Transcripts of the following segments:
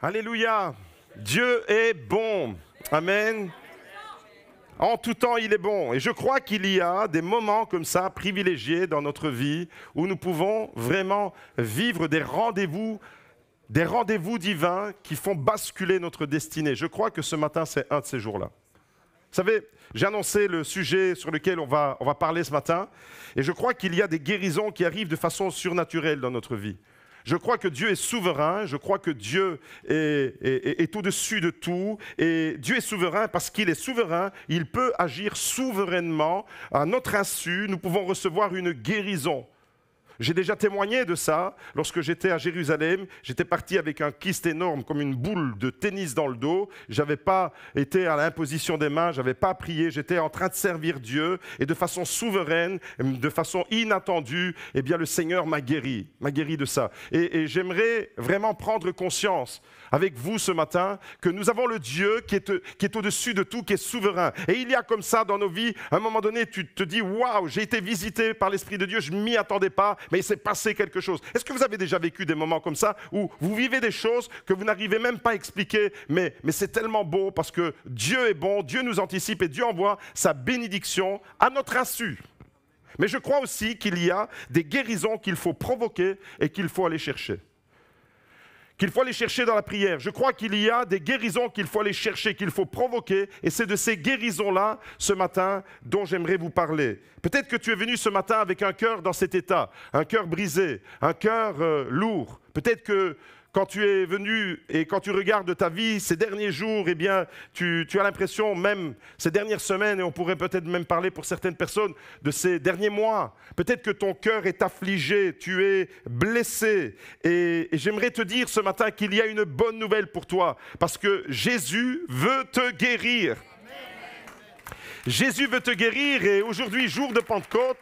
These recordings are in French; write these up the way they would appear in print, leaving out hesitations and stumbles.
Alléluia. Dieu est bon. Amen. En tout temps, il est bon. Et je crois qu'il y a des moments comme ça, privilégiés dans notre vie, où nous pouvons vraiment vivre des rendez-vous divins qui font basculer notre destinée. Je crois que ce matin, c'est un de ces jours-là. Vous savez, j'ai annoncé le sujet sur lequel on va parler ce matin, et je crois qu'il y a des guérisons qui arrivent de façon surnaturelle dans notre vie. Je crois que Dieu est souverain, je crois que Dieu est au-dessus de tout, et Dieu est souverain parce qu'il est souverain, il peut agir souverainement à notre insu, nous pouvons recevoir une guérison. J'ai déjà témoigné de ça lorsque j'étais à Jérusalem. J'étais parti avec un kyste énorme comme une boule de tennis dans le dos. Je n'avais pas été à l'imposition des mains, je n'avais pas prié. J'étais en train de servir Dieu et de façon souveraine, de façon inattendue, eh bien, le Seigneur m'a guéri de ça. Et j'aimerais vraiment prendre conscience avec vous ce matin que nous avons le Dieu qui est au-dessus de tout, qui est souverain. Et il y a comme ça dans nos vies, à un moment donné, tu te dis « Waouh, j'ai été visité par l'Esprit de Dieu, je ne m'y attendais pas, mais il s'est passé quelque chose. » Est-ce que vous avez déjà vécu des moments comme ça où vous vivez des choses que vous n'arrivez même pas à expliquer, mais c'est tellement beau parce que Dieu est bon, Dieu nous anticipe et Dieu envoie sa bénédiction à notre insu. Mais je crois aussi qu'il y a des guérisons qu'il faut provoquer et qu'il faut aller chercher. Qu'il faut aller chercher dans la prière. Je crois qu'il y a des guérisons qu'il faut aller chercher, qu'il faut provoquer. Et c'est de ces guérisons-là, ce matin, dont j'aimerais vous parler. Peut-être que tu es venu ce matin avec un cœur dans cet état, un cœur brisé, un cœur lourd. Peut-être que quand tu es venu et quand tu regardes ta vie ces derniers jours, eh bien, tu as l'impression, même ces dernières semaines, et on pourrait peut-être même parler pour certaines personnes de ces derniers mois, peut-être que ton cœur est affligé, tu es blessé. Et j'aimerais te dire ce matin qu'il y a une bonne nouvelle pour toi, parce que Jésus veut te guérir. Jésus veut te guérir et aujourd'hui, jour de Pentecôte,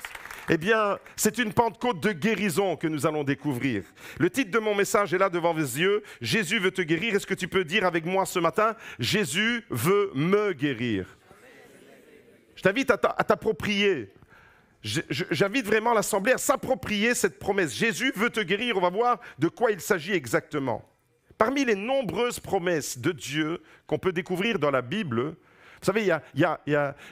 eh bien, c'est une Pentecôte de guérison que nous allons découvrir. Le titre de mon message est là devant vos yeux. Jésus veut te guérir. Est-ce que tu peux dire avec moi ce matin, Jésus veut me guérir? Je t'invite à t'approprier. J'invite vraiment l'Assemblée à s'approprier cette promesse. Jésus veut te guérir. On va voir de quoi il s'agit exactement. Parmi les nombreuses promesses de Dieu qu'on peut découvrir dans la Bible, vous savez, il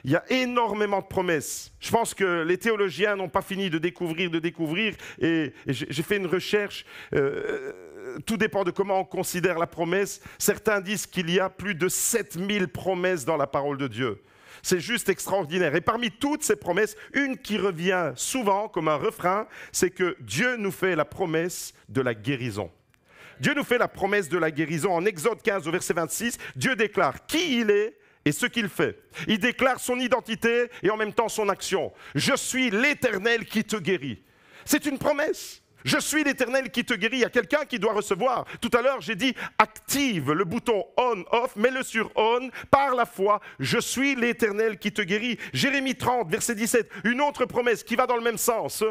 y a énormément de promesses. Je pense que les théologiens n'ont pas fini de découvrir, et j'ai fait une recherche. Tout dépend de comment on considère la promesse. Certains disent qu'il y a plus de 7000 promesses dans la parole de Dieu. C'est juste extraordinaire. Et parmi toutes ces promesses, une qui revient souvent comme un refrain, c'est que Dieu nous fait la promesse de la guérison. Dieu nous fait la promesse de la guérison. En Exode 15, au verset 26, Dieu déclare qui il est et ce qu'il fait. Il déclare son identité et en même temps son action. Je suis l'Éternel qui te guérit. C'est une promesse. Je suis l'Éternel qui te guérit. Il y a quelqu'un qui doit recevoir. Tout à l'heure, j'ai dit active le bouton on/off, mets-le sur on par la foi. Je suis l'Éternel qui te guérit. Jérémie 30, verset 17, une autre promesse qui va dans le même sens.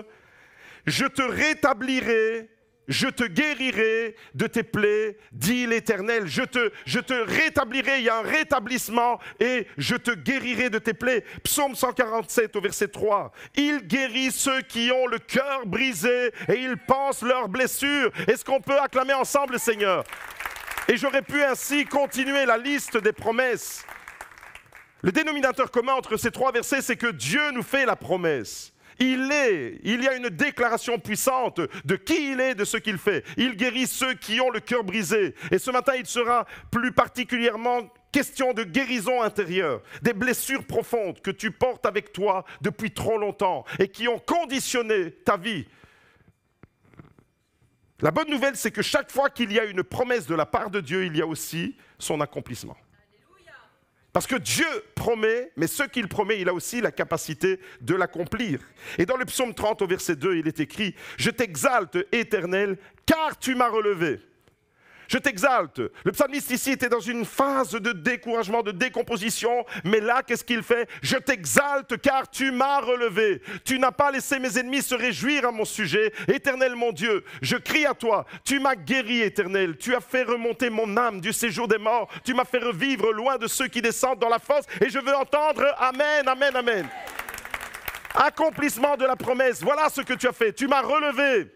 Je te rétablirai. Je te guérirai de tes plaies, dit l'Éternel. Je te rétablirai, il y a un rétablissement, et je te guérirai de tes plaies. Psaume 147 au verset 3. Il guérit ceux qui ont le cœur brisé et il pense leurs blessures. Est-ce qu'on peut acclamer ensemble le Seigneur? Et j'aurais pu ainsi continuer la liste des promesses. Le dénominateur commun entre ces trois versets, c'est que Dieu nous fait la promesse. Il y a une déclaration puissante de qui il est, de ce qu'il fait. Il guérit ceux qui ont le cœur brisé. Et ce matin, il sera plus particulièrement question de guérison intérieure, des blessures profondes que tu portes avec toi depuis trop longtemps et qui ont conditionné ta vie. La bonne nouvelle, c'est que chaque fois qu'il y a une promesse de la part de Dieu, il y a aussi son accomplissement. Parce que Dieu promet, mais ce qu'il promet, il a aussi la capacité de l'accomplir. Et dans le psaume 30 au verset 2, il est écrit « Je t'exalte, Éternel, car tu m'as relevé. » Je t'exalte. Le psalmiste ici était dans une phase de découragement, de décomposition, mais là, qu'est-ce qu'il fait? Je t'exalte car tu m'as relevé. Tu n'as pas laissé mes ennemis se réjouir à mon sujet. Éternel mon Dieu, je crie à toi. Tu m'as guéri, Éternel. Tu as fait remonter mon âme du séjour des morts. Tu m'as fait revivre loin de ceux qui descendent dans la fosse. Et je veux entendre Amen, Amen, Amen. Accomplissement de la promesse. Voilà ce que tu as fait. Tu m'as relevé.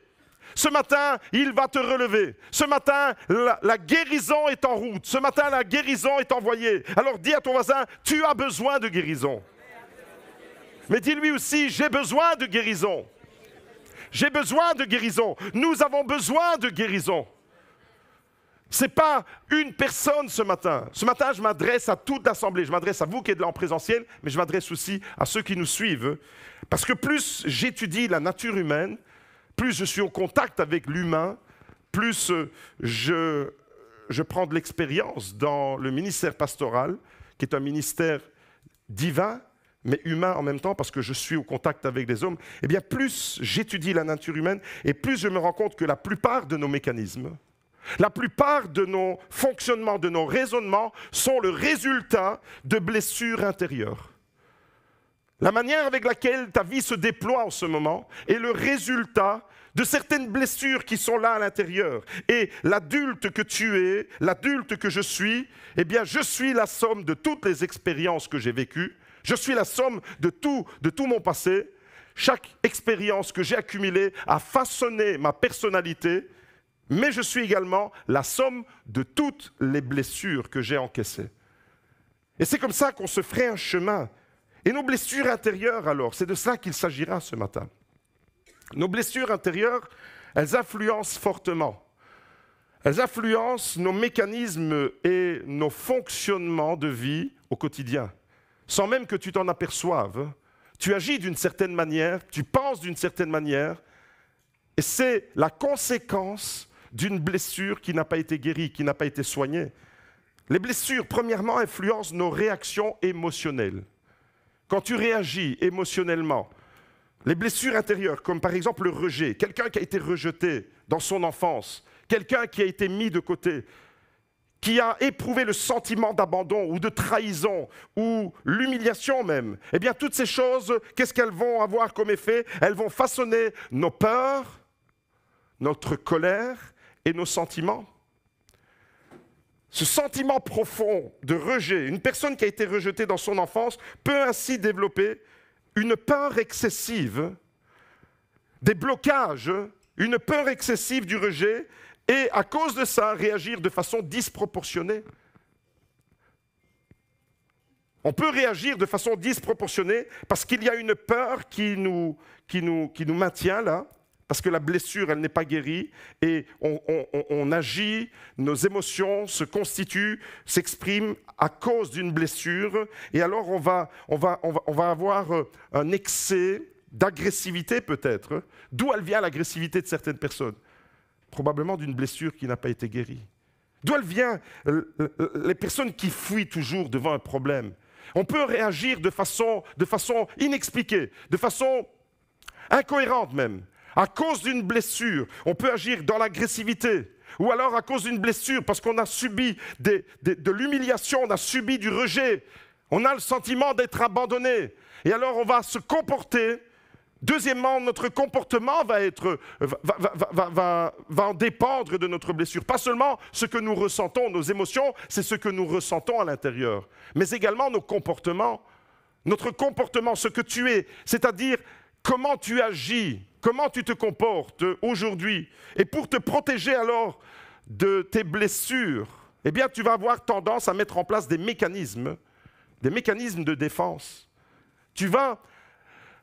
Ce matin, il va te relever. Ce matin, la guérison est en route. Ce matin, la guérison est envoyée. Alors dis à ton voisin, tu as besoin de guérison. Mais dis-lui aussi, j'ai besoin de guérison. J'ai besoin de guérison. Nous avons besoin de guérison. Ce n'est pas une personne ce matin. Ce matin, je m'adresse à toute l'Assemblée. Je m'adresse à vous qui êtes là en présentiel, mais je m'adresse aussi à ceux qui nous suivent. Parce que plus j'étudie la nature humaine, plus je suis en contact avec l'humain, plus je prends de l'expérience dans le ministère pastoral, qui est un ministère divin, mais humain en même temps, parce que je suis au contact avec les hommes. Eh bien, plus j'étudie la nature humaine, et plus je me rends compte que la plupart de nos mécanismes, la plupart de nos fonctionnements, de nos raisonnements sont le résultat de blessures intérieures. La manière avec laquelle ta vie se déploie en ce moment est le résultat de certaines blessures qui sont là à l'intérieur. Et l'adulte que tu es, l'adulte que je suis, eh bien, je suis la somme de toutes les expériences que j'ai vécues. Je suis la somme de tout mon passé. Chaque expérience que j'ai accumulée a façonné ma personnalité. Mais je suis également la somme de toutes les blessures que j'ai encaissées. Et c'est comme ça qu'on se ferait un chemin. Et nos blessures intérieures, alors, c'est de cela qu'il s'agira ce matin. Nos blessures intérieures, elles influencent fortement. Elles influencent nos mécanismes et nos fonctionnements de vie au quotidien. Sans même que tu t'en aperçoives, tu agis d'une certaine manière, tu penses d'une certaine manière, et c'est la conséquence d'une blessure qui n'a pas été guérie, qui n'a pas été soignée. Les blessures, premièrement, influencent nos réactions émotionnelles. Quand tu réagis émotionnellement, les blessures intérieures, comme par exemple le rejet, quelqu'un qui a été rejeté dans son enfance, quelqu'un qui a été mis de côté, qui a éprouvé le sentiment d'abandon ou de trahison ou l'humiliation même, eh bien toutes ces choses, qu'est-ce qu'elles vont avoir comme effet? Elles vont façonner nos peurs, notre colère et nos sentiments. Ce sentiment profond de rejet, une personne qui a été rejetée dans son enfance peut ainsi développer une peur excessive, des blocages, une peur excessive du rejet et à cause de ça, réagir de façon disproportionnée. On peut réagir de façon disproportionnée parce qu'il y a une peur qui nous maintient là, parce que la blessure, elle n'est pas guérie, et on agit, nos émotions se constituent, s'expriment à cause d'une blessure, et alors on va avoir un excès d'agressivité peut-être. D'où elle vient l'agressivité de certaines personnes? Probablement d'une blessure qui n'a pas été guérie. D'où elle vient les personnes qui fuient toujours devant un problème? On peut réagir de façon inexpliquée, de façon incohérente même. À cause d'une blessure, on peut agir dans l'agressivité. Ou alors à cause d'une blessure, parce qu'on a subi de l'humiliation, on a subi du rejet. On a le sentiment d'être abandonné. Et alors on va se comporter. Deuxièmement, notre comportement va en dépendre de notre blessure. Pas seulement ce que nous ressentons, nos émotions, c'est ce que nous ressentons à l'intérieur. Mais également nos comportements. Notre comportement, ce que tu es, c'est-à-dire comment tu agis. Comment tu te comportes aujourd'hui? Et pour te protéger alors de tes blessures, eh bien, tu vas avoir tendance à mettre en place des mécanismes de défense. Tu vas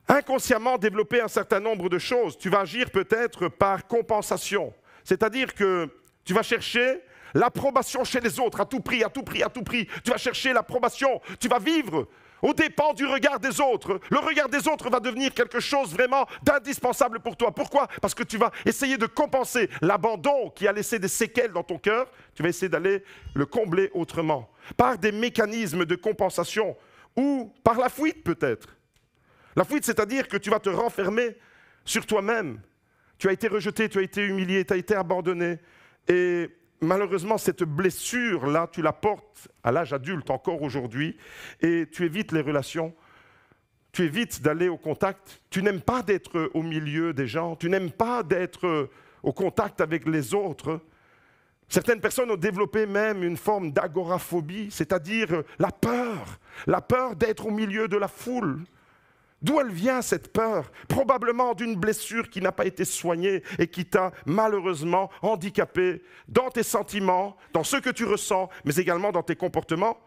inconsciemment développer un certain nombre de choses. Tu vas agir peut-être par compensation. C'est-à-dire que tu vas chercher l'approbation chez les autres à tout prix, à tout prix, à tout prix. Tu vas chercher l'approbation. Tu vas vivre aux dépens du regard des autres. Le regard des autres va devenir quelque chose vraiment d'indispensable pour toi. Pourquoi? Parce que tu vas essayer de compenser l'abandon qui a laissé des séquelles dans ton cœur. Tu vas essayer d'aller le combler autrement. Par des mécanismes de compensation ou par la fuite peut-être. La fuite, c'est-à-dire que tu vas te renfermer sur toi-même. Tu as été rejeté, tu as été humilié, tu as été abandonné. Et malheureusement, cette blessure-là, tu la portes à l'âge adulte encore aujourd'hui et tu évites les relations, tu évites d'aller au contact. Tu n'aimes pas d'être au milieu des gens, tu n'aimes pas d'être au contact avec les autres. Certaines personnes ont développé même une forme d'agoraphobie, c'est-à-dire la peur d'être au milieu de la foule, D'où elle vient cette peur? Probablement d'une blessure qui n'a pas été soignée et qui t'a malheureusement handicapé dans tes sentiments, dans ce que tu ressens, mais également dans tes comportements.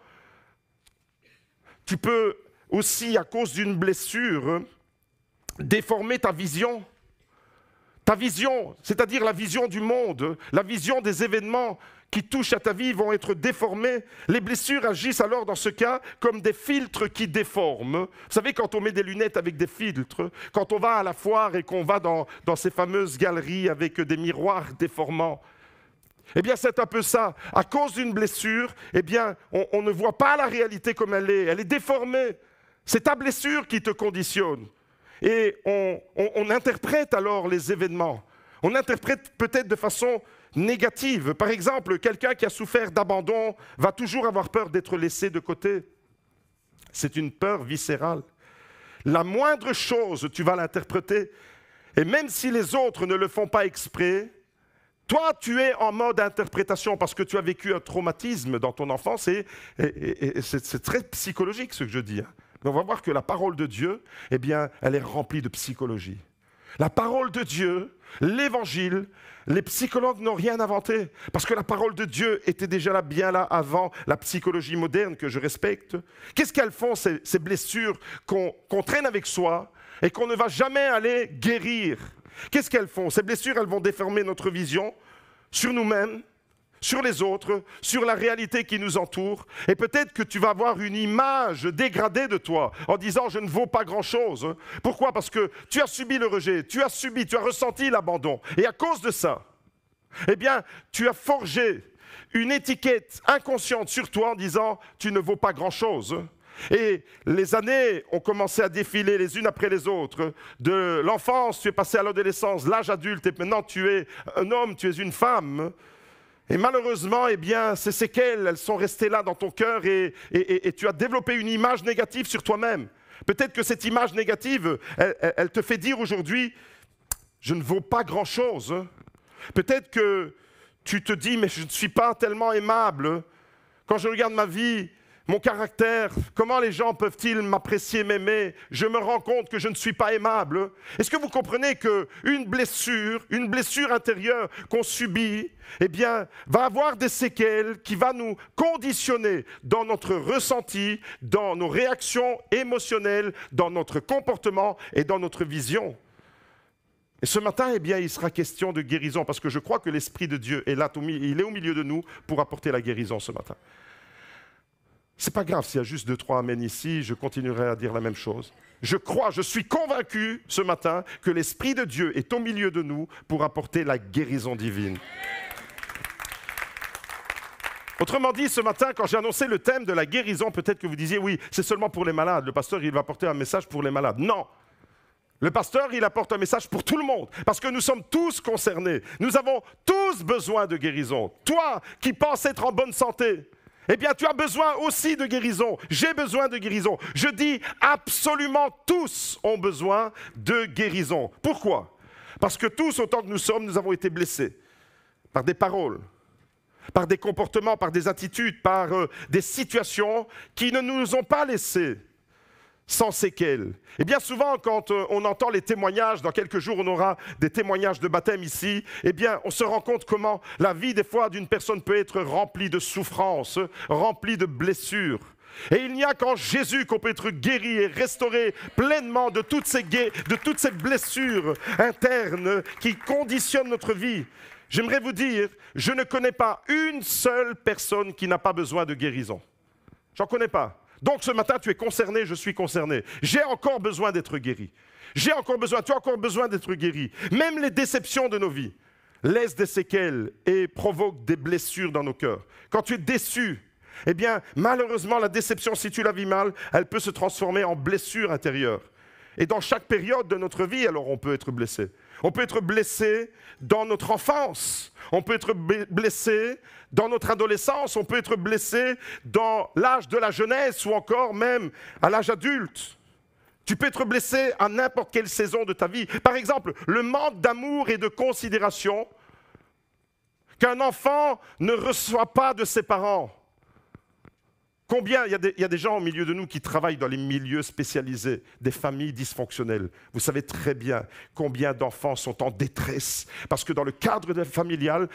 Tu peux aussi, à cause d'une blessure, déformer ta vision. Ta vision, c'est-à-dire la vision du monde, la vision des événements qui touchent à ta vie vont être déformés. Les blessures agissent alors dans ce cas comme des filtres qui déforment. Vous savez, quand on met des lunettes avec des filtres, quand on va à la foire et qu'on va dans ces fameuses galeries avec des miroirs déformants, eh bien c'est un peu ça. À cause d'une blessure, eh bien on ne voit pas la réalité comme elle est déformée. C'est ta blessure qui te conditionne. Et on interprète alors les événements. On interprète peut-être de façon négative. Par exemple, quelqu'un qui a souffert d'abandon va toujours avoir peur d'être laissé de côté. C'est une peur viscérale. La moindre chose, tu vas l'interpréter. Et même si les autres ne le font pas exprès, toi, tu es en mode interprétation parce que tu as vécu un traumatisme dans ton enfance et c'est très psychologique ce que je dis. Mais on va voir que la parole de Dieu, eh bien, elle est remplie de psychologie. La parole de Dieu, l'évangile, les psychologues n'ont rien inventé. Parce que la parole de Dieu était déjà là, bien là, avant la psychologie moderne que je respecte. Qu'est-ce qu'elles font, ces blessures qu'on traîne avec soi et qu'on ne va jamais aller guérir? Qu'est-ce qu'elles font? Ces blessures, elles vont déformer notre vision sur nous-mêmes, sur les autres, sur la réalité qui nous entoure. Et peut-être que tu vas avoir une image dégradée de toi en disant « je ne vaux pas grand-chose ». Pourquoi? Parce que tu as subi le rejet, tu as ressenti l'abandon. Et à cause de ça, eh bien, tu as forgé une étiquette inconsciente sur toi en disant « tu ne vaux pas grand-chose ». Et les années ont commencé à défiler les unes après les autres. De l'enfance, tu es passé à l'adolescence, l'âge adulte, et maintenant tu es un homme, tu es une femme. Et malheureusement, eh bien, ces séquelles, elles sont restées là dans ton cœur et tu as développé une image négative sur toi-même. Peut-être que cette image négative, elle te fait dire aujourd'hui, je ne vaux pas grand-chose. Peut-être que tu te dis, mais je ne suis pas tellement aimable. Quand je regarde ma vie, mon caractère, comment les gens peuvent-ils m'apprécier, m'aimer? Je me rends compte que je ne suis pas aimable. Est-ce que vous comprenez qu'une blessure intérieure qu'on subit, eh bien, va avoir des séquelles qui va nous conditionner dans notre ressenti, dans nos réactions émotionnelles, dans notre comportement et dans notre vision? Et ce matin, eh bien, il sera question de guérison parce que je crois que l'Esprit de Dieu est là, il est au milieu de nous pour apporter la guérison ce matin. Ce n'est pas grave s'il y a juste 2-3 amens ici, je continuerai à dire la même chose. Je suis convaincu ce matin que l'Esprit de Dieu est au milieu de nous pour apporter la guérison divine. Autrement dit, ce matin, quand j'ai annoncé le thème de la guérison, peut-être que vous disiez, oui, c'est seulement pour les malades. Le pasteur, il va apporter un message pour les malades. Non! Le pasteur, il apporte un message pour tout le monde, parce que nous sommes tous concernés. Nous avons tous besoin de guérison. Toi qui penses être en bonne santé, eh bien, tu as besoin aussi de guérison. J'ai besoin de guérison. Je dis absolument tous ont besoin de guérison. Pourquoi? Parce que tous, autant que nous sommes, nous avons été blessés par des paroles, par des comportements, par des attitudes, par des situations qui ne nous ont pas laissés sans séquelles. Et bien souvent, quand on entend les témoignages, dans quelques jours on aura des témoignages de baptême ici, eh bien on se rend compte comment la vie des fois d'une personne peut être remplie de souffrances, remplie de blessures. Et il n'y a qu'en Jésus qu'on peut être guéri et restauré pleinement de toutes ces blessures internes qui conditionnent notre vie. J'aimerais vous dire, je ne connais pas une seule personne qui n'a pas besoin de guérison. J'en connais pas. Donc ce matin, tu es concerné, je suis concerné. J'ai encore besoin d'être guéri. Tu as encore besoin d'être guéri. Même les déceptions de nos vies laissent des séquelles et provoquent des blessures dans nos cœurs. Quand tu es déçu, eh bien, malheureusement, la déception, si tu la vis mal, elle peut se transformer en blessure intérieure. Et dans chaque période de notre vie, alors on peut être blessé. On peut être blessé dans notre enfance, on peut être blessé dans notre adolescence, on peut être blessé dans l'âge de la jeunesse ou encore même à l'âge adulte. Tu peux être blessé à n'importe quelle saison de ta vie. Par exemple, le manque d'amour et de considération qu'un enfant ne reçoit pas de ses parents. Combien il y a des gens au milieu de nous qui travaillent dans les milieux spécialisés, des familles dysfonctionnelles. Vous savez très bien combien d'enfants sont en détresse parce que dans le cadre familial,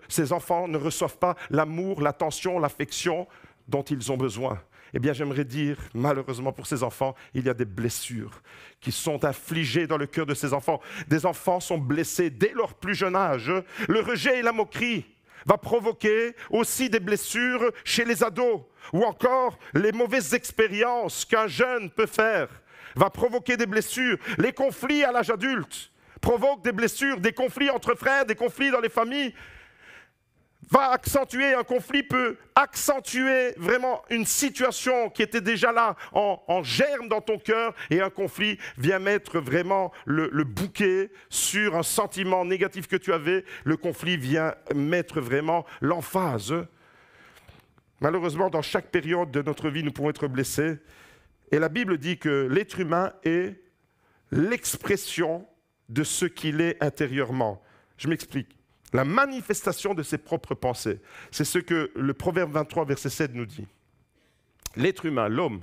ces enfants ne reçoivent pas l'amour, l'attention, l'affection dont ils ont besoin. Eh bien, j'aimerais dire, malheureusement pour ces enfants, il y a des blessures qui sont infligées dans le cœur de ces enfants. Des enfants sont blessés dès leur plus jeune âge. Le rejet et la moquerie va provoquer aussi des blessures chez les ados. Ou encore, les mauvaises expériences qu'un jeune peut faire va provoquer des blessures. Les conflits à l'âge adulte provoquent des blessures, des conflits entre frères, des conflits dans les familles. Un conflit peut accentuer vraiment une situation qui était déjà là en germe dans ton cœur, et un conflit vient mettre vraiment le bouquet sur un sentiment négatif que tu avais. Le conflit vient mettre vraiment l'emphase. Malheureusement, dans chaque période de notre vie, nous pouvons être blessés. Et la Bible dit que l'être humain est l'expression de ce qu'il est intérieurement. Je m'explique. La manifestation de ses propres pensées. C'est ce que le Proverbe 23, verset 7 nous dit. L'être humain, l'homme,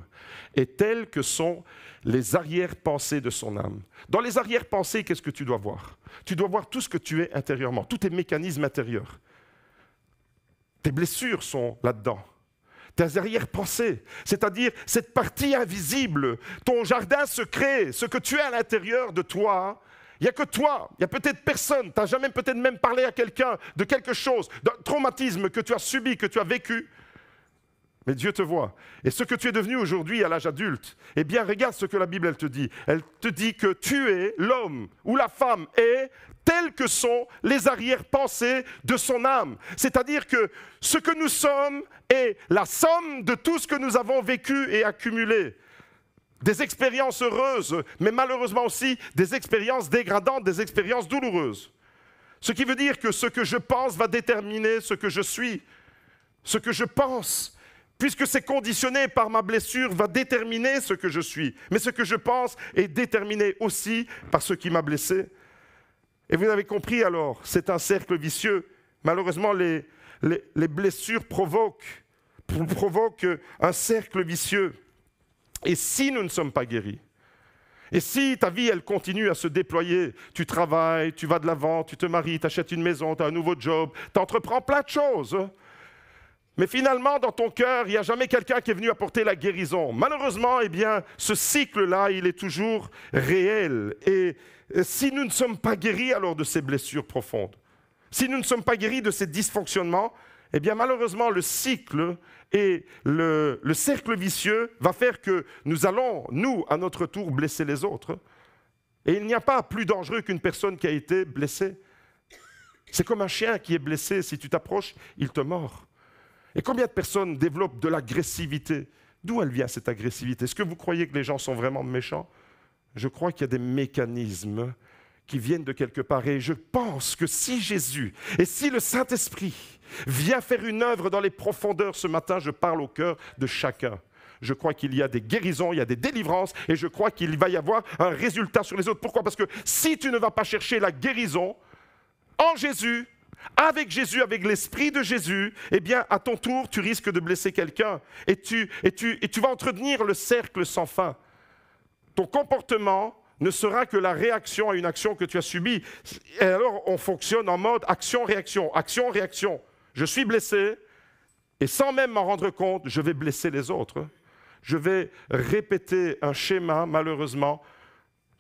est tel que sont les arrière-pensées de son âme. Dans les arrière-pensées, qu'est-ce que tu dois voir? Tu dois voir tout ce que tu es intérieurement, tous tes mécanismes intérieurs. Tes blessures sont là-dedans. Tes arrière-pensées, c'est-à-dire cette partie invisible, ton jardin secret, ce que tu es à l'intérieur de toi. Il n'y a que toi, il n'y a peut-être personne, tu n'as jamais peut-être même parlé à quelqu'un de quelque chose, d'un traumatisme que tu as subi, que tu as vécu. Mais Dieu te voit. Et ce que tu es devenu aujourd'hui à l'âge adulte, eh bien regarde ce que la Bible elle te dit. Elle te dit que tu es l'homme ou la femme est tel que sont les arrière-pensées de son âme. C'est-à-dire que ce que nous sommes est la somme de tout ce que nous avons vécu et accumulé. Des expériences heureuses, mais malheureusement aussi des expériences dégradantes, des expériences douloureuses. Ce qui veut dire que ce que je pense va déterminer ce que je suis. Ce que je pense, puisque c'est conditionné par ma blessure, va déterminer ce que je suis. Mais ce que je pense est déterminé aussi par ce qui m'a blessé. Et vous avez compris alors, c'est un cercle vicieux. Malheureusement, les blessures provoquent un cercle vicieux. Et si nous ne sommes pas guéris, et si ta vie, elle continue à se déployer, tu travailles, tu vas de l'avant, tu te maries, tu achètes une maison, tu as un nouveau job, tu entreprends plein de choses, mais finalement, dans ton cœur, il n'y a jamais quelqu'un qui est venu apporter la guérison. Malheureusement, eh bien, ce cycle-là, il est toujours réel. Et si nous ne sommes pas guéris alors de ces blessures profondes, si nous ne sommes pas guéris de ces dysfonctionnements, eh bien malheureusement, le cycle et le cercle vicieux va faire que nous allons, nous, à notre tour, blesser les autres. Et il n'y a pas plus dangereux qu'une personne qui a été blessée. C'est comme un chien qui est blessé. Si tu t'approches, il te mord. Et combien de personnes développent de l'agressivité? D'où elle vient cette agressivité? Est-ce que vous croyez que les gens sont vraiment méchants? Je crois qu'il y a des mécanismes qui viennent de quelque part. Et je pense que si Jésus et si le Saint-Esprit vient faire une œuvre dans les profondeurs ce matin, je parle au cœur de chacun. Je crois qu'il y a des guérisons, il y a des délivrances, et je crois qu'il va y avoir un résultat sur les autres. Pourquoi? Parce que si tu ne vas pas chercher la guérison en Jésus, avec l'Esprit de Jésus, eh bien, à ton tour, tu risques de blesser quelqu'un. Et tu vas entretenir le cercle sans fin. Ton comportement ne sera que la réaction à une action que tu as subie. Et alors, on fonctionne en mode action-réaction, action-réaction. Je suis blessé, et sans même m'en rendre compte, je vais blesser les autres. Je vais répéter un schéma, malheureusement,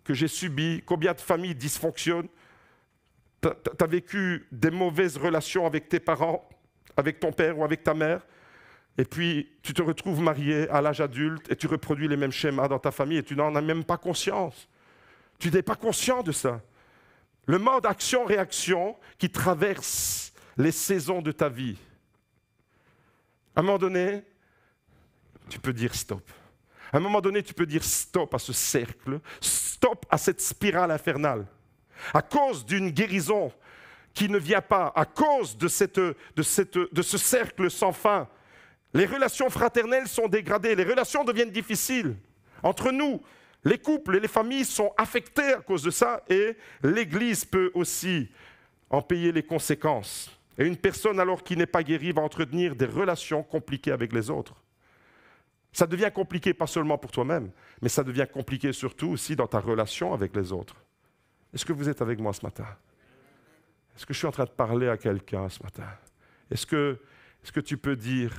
que j'ai subi. Combien de familles dysfonctionnent? Tu as vécu des mauvaises relations avec tes parents, avec ton père ou avec ta mère, et puis tu te retrouves marié à l'âge adulte et tu reproduis les mêmes schémas dans ta famille et tu n'en as même pas conscience. Tu n'es pas conscient de ça. Le mode action-réaction qui traverse les saisons de ta vie. À un moment donné, tu peux dire stop. À un moment donné, tu peux dire stop à ce cercle, stop à cette spirale infernale. À cause d'une guérison qui ne vient pas, à cause de ce cercle sans fin, les relations fraternelles sont dégradées, les relations deviennent difficiles. Entre nous, les couples et les familles sont affectés à cause de ça, et l'Église peut aussi en payer les conséquences. Et une personne alors qui n'est pas guérie va entretenir des relations compliquées avec les autres. Ça devient compliqué, pas seulement pour toi-même, mais ça devient compliqué surtout aussi dans ta relation avec les autres. Est-ce que vous êtes avec moi ce matin? Est-ce que je suis en train de parler à quelqu'un ce matin? Est-ce que tu peux dire,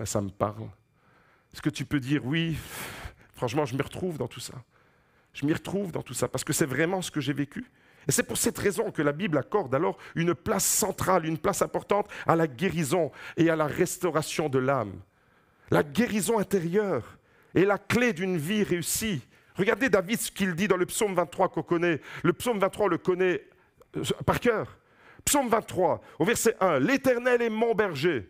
ça me parle? Est-ce que tu peux dire, oui, franchement, je me retrouve dans tout ça. Je m'y retrouve dans tout ça, parce que c'est vraiment ce que j'ai vécu. Et c'est pour cette raison que la Bible accorde alors une place centrale, une place importante à la guérison et à la restauration de l'âme. La guérison intérieure est la clé d'une vie réussie. Regardez David ce qu'il dit dans le psaume 23 qu'on connaît. Le psaume 23, on le connaît par cœur. Psaume 23, au verset 1. « L'Éternel est mon berger.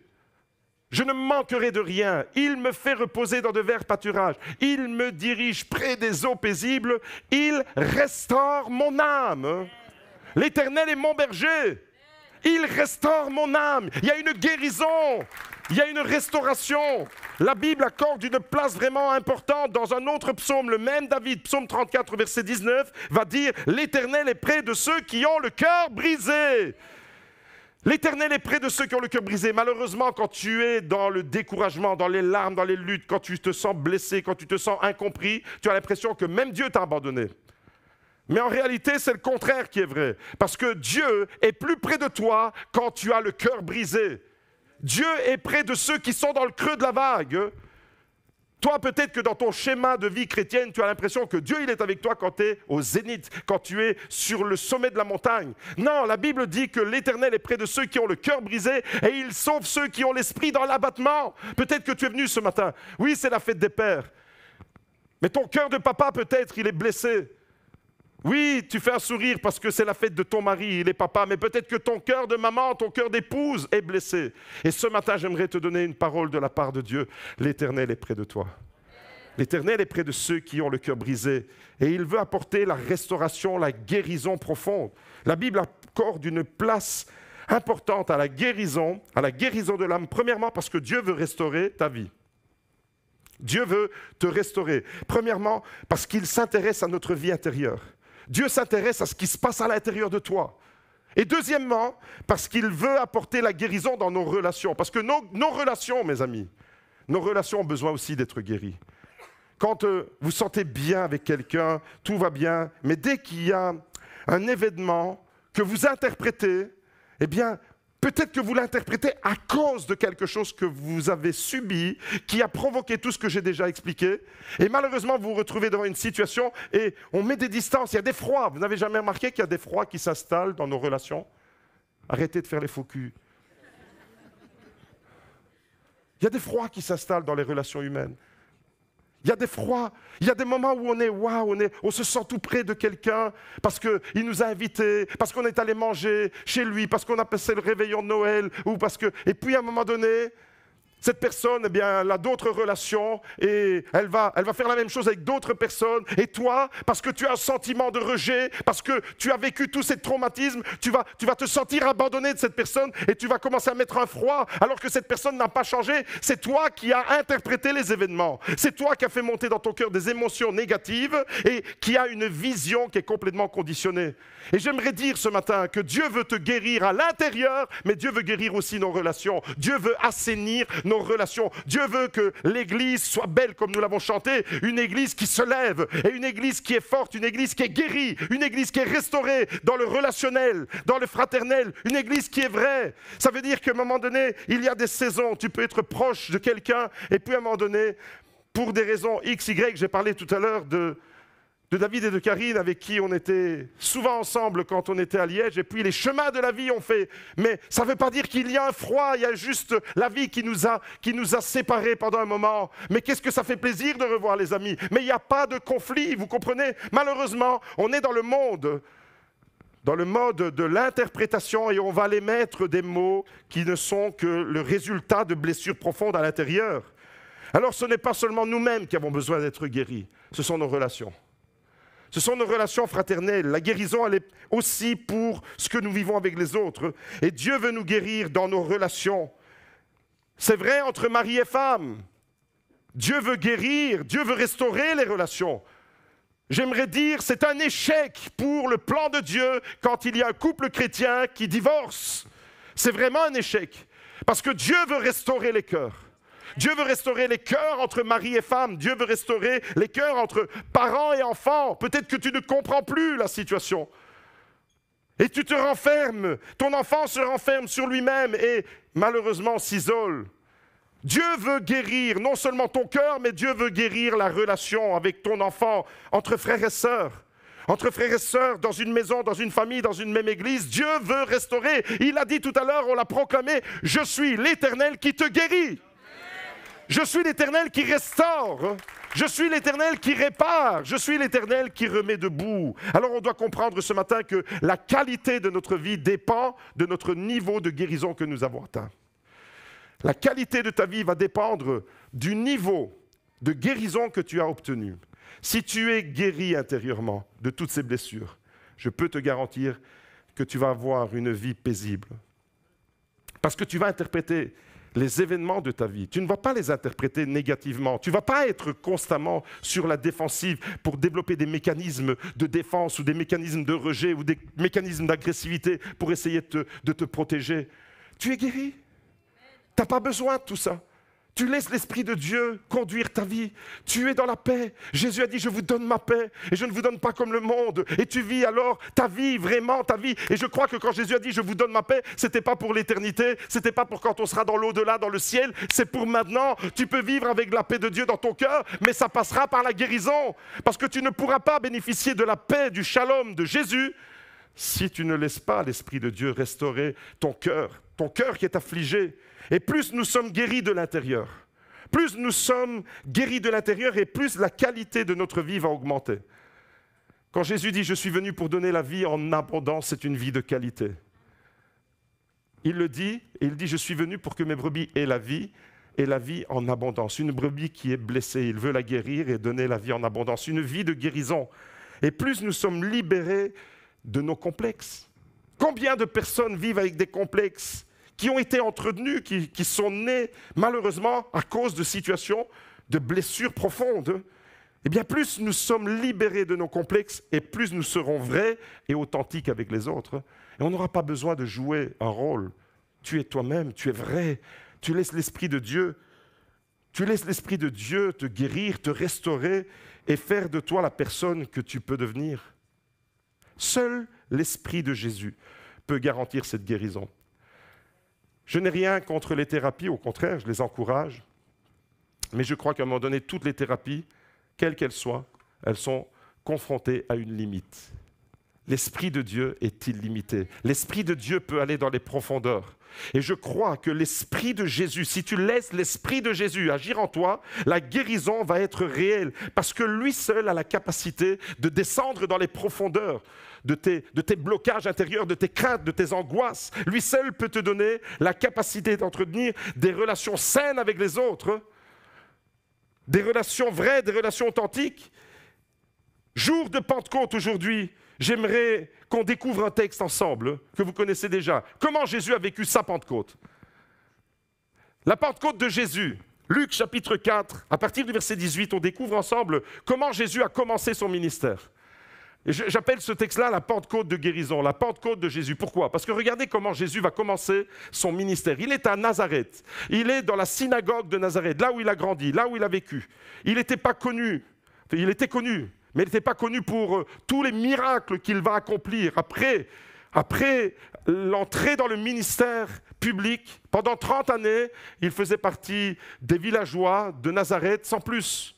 Je ne manquerai de rien. Il me fait reposer dans de verts pâturages. Il me dirige près des eaux paisibles. Il restaure mon âme. » L'Éternel est mon berger. Il restaure mon âme. Il y a une guérison. Il y a une restauration. La Bible accorde une place vraiment importante dans un autre psaume. Le même David, psaume 34, verset 19, va dire « L'Éternel est près de ceux qui ont le cœur brisé. » L'Éternel est près de ceux qui ont le cœur brisé. Malheureusement, quand tu es dans le découragement, dans les larmes, dans les luttes, quand tu te sens blessé, quand tu te sens incompris, tu as l'impression que même Dieu t'a abandonné. Mais en réalité, c'est le contraire qui est vrai. Parce que Dieu est plus près de toi quand tu as le cœur brisé. Dieu est près de ceux qui sont dans le creux de la vague. Toi, peut-être que dans ton schéma de vie chrétienne, tu as l'impression que Dieu il est avec toi quand tu es au zénith, quand tu es sur le sommet de la montagne. Non, la Bible dit que l'Éternel est près de ceux qui ont le cœur brisé et il sauve ceux qui ont l'esprit dans l'abattement. Peut-être que tu es venu ce matin. Oui, c'est la fête des pères. Mais ton cœur de papa, peut-être, il est blessé. Oui, tu fais un sourire parce que c'est la fête de ton mari, il est papa, mais peut-être que ton cœur de maman, ton cœur d'épouse est blessé. Et ce matin, j'aimerais te donner une parole de la part de Dieu. L'Éternel est près de toi. L'Éternel est près de ceux qui ont le cœur brisé. Et il veut apporter la restauration, la guérison profonde. La Bible accorde une place importante à la guérison de l'âme. Premièrement, parce que Dieu veut restaurer ta vie. Dieu veut te restaurer. Premièrement, parce qu'il s'intéresse à notre vie intérieure. Dieu s'intéresse à ce qui se passe à l'intérieur de toi. Et deuxièmement, parce qu'il veut apporter la guérison dans nos relations. Parce que nos relations, mes amis, nos relations ont besoin aussi d'être guéries. Quand vous sentez bien avec quelqu'un, tout va bien, mais dès qu'il y a un événement que vous interprétez, eh bien, peut-être que vous l'interprétez à cause de quelque chose que vous avez subi, qui a provoqué tout ce que j'ai déjà expliqué. Et malheureusement, vous vous retrouvez devant une situation et on met des distances, il y a des froids. Vous n'avez jamais remarqué qu'il y a des froids qui s'installent dans nos relations? Arrêtez de faire les faux culs. Il y a des froids qui s'installent dans les relations humaines. Il y a des froids, il y a des moments où on est waouh, on se sent tout près de quelqu'un parce qu'il nous a invités, parce qu'on est allé manger chez lui, parce qu'on a passé le réveillon de Noël, ou parce que... Et puis à un moment donné, cette personne, eh bien, elle a d'autres relations et elle va faire la même chose avec d'autres personnes. Et toi, parce que tu as un sentiment de rejet, parce que tu as vécu tous ces traumatismes, tu vas te sentir abandonné de cette personne et tu vas commencer à mettre un froid alors que cette personne n'a pas changé. C'est toi qui as interprété les événements. C'est toi qui as fait monter dans ton cœur des émotions négatives et qui a une vision qui est complètement conditionnée. Et j'aimerais dire ce matin que Dieu veut te guérir à l'intérieur, mais Dieu veut guérir aussi nos relations. Dieu veut assainir nos relations. Dieu veut que l'Église soit belle comme nous l'avons chanté, une Église qui se lève et une Église qui est forte, une Église qui est guérie, une Église qui est restaurée dans le relationnel, dans le fraternel, une Église qui est vraie. Ça veut dire qu'à un moment donné, il y a des saisons, tu peux être proche de quelqu'un et puis à un moment donné, pour des raisons X, Y, j'ai parlé tout à l'heure de David et de Karine avec qui on était souvent ensemble quand on était à Liège et puis les chemins de la vie ont fait. Mais ça ne veut pas dire qu'il y a un froid, il y a juste la vie qui nous a séparés pendant un moment. Mais qu'est-ce que ça fait plaisir de revoir les amis. Mais il n'y a pas de conflit, vous comprenez? Malheureusement, on est dans le mode de l'interprétation et on va aller mettre des mots qui ne sont que le résultat de blessures profondes à l'intérieur. Alors ce n'est pas seulement nous-mêmes qui avons besoin d'être guéris, ce sont nos relations. Ce sont nos relations fraternelles. La guérison, elle est aussi pour ce que nous vivons avec les autres. Et Dieu veut nous guérir dans nos relations. C'est vrai entre mari et femme. Dieu veut guérir, Dieu veut restaurer les relations. J'aimerais dire, c'est un échec pour le plan de Dieu quand il y a un couple chrétien qui divorce. C'est vraiment un échec. Parce que Dieu veut restaurer les cœurs. Dieu veut restaurer les cœurs entre mari et femme. Dieu veut restaurer les cœurs entre parents et enfants. Peut-être que tu ne comprends plus la situation. Et tu te renfermes. Ton enfant se renferme sur lui-même et malheureusement s'isole. Dieu veut guérir non seulement ton cœur, mais Dieu veut guérir la relation avec ton enfant, entre frères et sœurs. Entre frères et sœurs, dans une maison, dans une famille, dans une même église, Dieu veut restaurer. Il a dit tout à l'heure, on l'a proclamé, « Je suis l'Éternel qui te guérit. Je suis l'Éternel qui restaure. Je suis l'Éternel qui répare. Je suis l'Éternel qui remet debout. » Alors on doit comprendre ce matin que la qualité de notre vie dépend de notre niveau de guérison que nous avons atteint. La qualité de ta vie va dépendre du niveau de guérison que tu as obtenu. Si tu es guéri intérieurement de toutes ces blessures, je peux te garantir que tu vas avoir une vie paisible. Parce que tu vas interpréter les événements de ta vie. Tu ne vas pas les interpréter négativement. Tu ne vas pas être constamment sur la défensive pour développer des mécanismes de défense ou des mécanismes de rejet ou des mécanismes d'agressivité pour essayer de te protéger. Tu es guéri. Tu n'as pas besoin de tout ça. Tu laisses l'Esprit de Dieu conduire ta vie. Tu es dans la paix. Jésus a dit, je vous donne ma paix et je ne vous donne pas comme le monde. Et tu vis alors ta vie, vraiment ta vie. Et je crois que quand Jésus a dit, je vous donne ma paix, ce n'était pas pour l'éternité, ce n'était pas pour quand on sera dans l'au-delà, dans le ciel. C'est pour maintenant. Tu peux vivre avec la paix de Dieu dans ton cœur, mais ça passera par la guérison. Parce que tu ne pourras pas bénéficier de la paix, du shalom de Jésus, si tu ne laisses pas l'Esprit de Dieu restaurer ton cœur qui est affligé. Et plus nous sommes guéris de l'intérieur, plus nous sommes guéris de l'intérieur et plus la qualité de notre vie va augmenter. Quand Jésus dit « Je suis venu pour donner la vie en abondance », c'est une vie de qualité. Il le dit, et il dit « Je suis venu pour que mes brebis aient la vie en abondance ». Une brebis qui est blessée, il veut la guérir et donner la vie en abondance. Une vie de guérison. Et plus nous sommes libérés de nos complexes. Combien de personnes vivent avec des complexes qui ont été entretenus, qui sont nés malheureusement à cause de situations, de blessures profondes? Eh bien, plus nous sommes libérés de nos complexes et plus nous serons vrais et authentiques avec les autres. Et on n'aura pas besoin de jouer un rôle. Tu es toi-même, tu es vrai. Tu laisses l'Esprit de Dieu, te guérir, te restaurer et faire de toi la personne que tu peux devenir. Seul l'Esprit de Jésus peut garantir cette guérison. Je n'ai rien contre les thérapies, au contraire, je les encourage. Mais je crois qu'à un moment donné, toutes les thérapies, quelles qu'elles soient, elles sont confrontées à une limite. L'Esprit de Dieu est illimité. L'Esprit de Dieu peut aller dans les profondeurs. Et je crois que l'Esprit de Jésus, si tu laisses l'Esprit de Jésus agir en toi, la guérison va être réelle. Parce que lui seul a la capacité de descendre dans les profondeurs de tes blocages intérieurs, de tes craintes, de tes angoisses. Lui seul peut te donner la capacité d'entretenir des relations saines avec les autres, des relations vraies, des relations authentiques. Jour de Pentecôte aujourd'hui, j'aimerais qu'on découvre un texte ensemble que vous connaissez déjà. Comment Jésus a vécu sa Pentecôte? La Pentecôte de Jésus, Luc chapitre 4, à partir du verset 18, on découvre ensemble comment Jésus a commencé son ministère. Et j'appelle ce texte-là la Pentecôte de guérison, la Pentecôte de Jésus. Pourquoi? Parce que regardez comment Jésus va commencer son ministère. Il est à Nazareth, il est dans la synagogue de Nazareth, là où il a grandi, là où il a vécu. Il n'était pas connu, il était connu, mais il n'était pas connu pour tous les miracles qu'il va accomplir. Après l'entrée dans le ministère public, pendant 30 années, il faisait partie des villageois de Nazareth sans plus.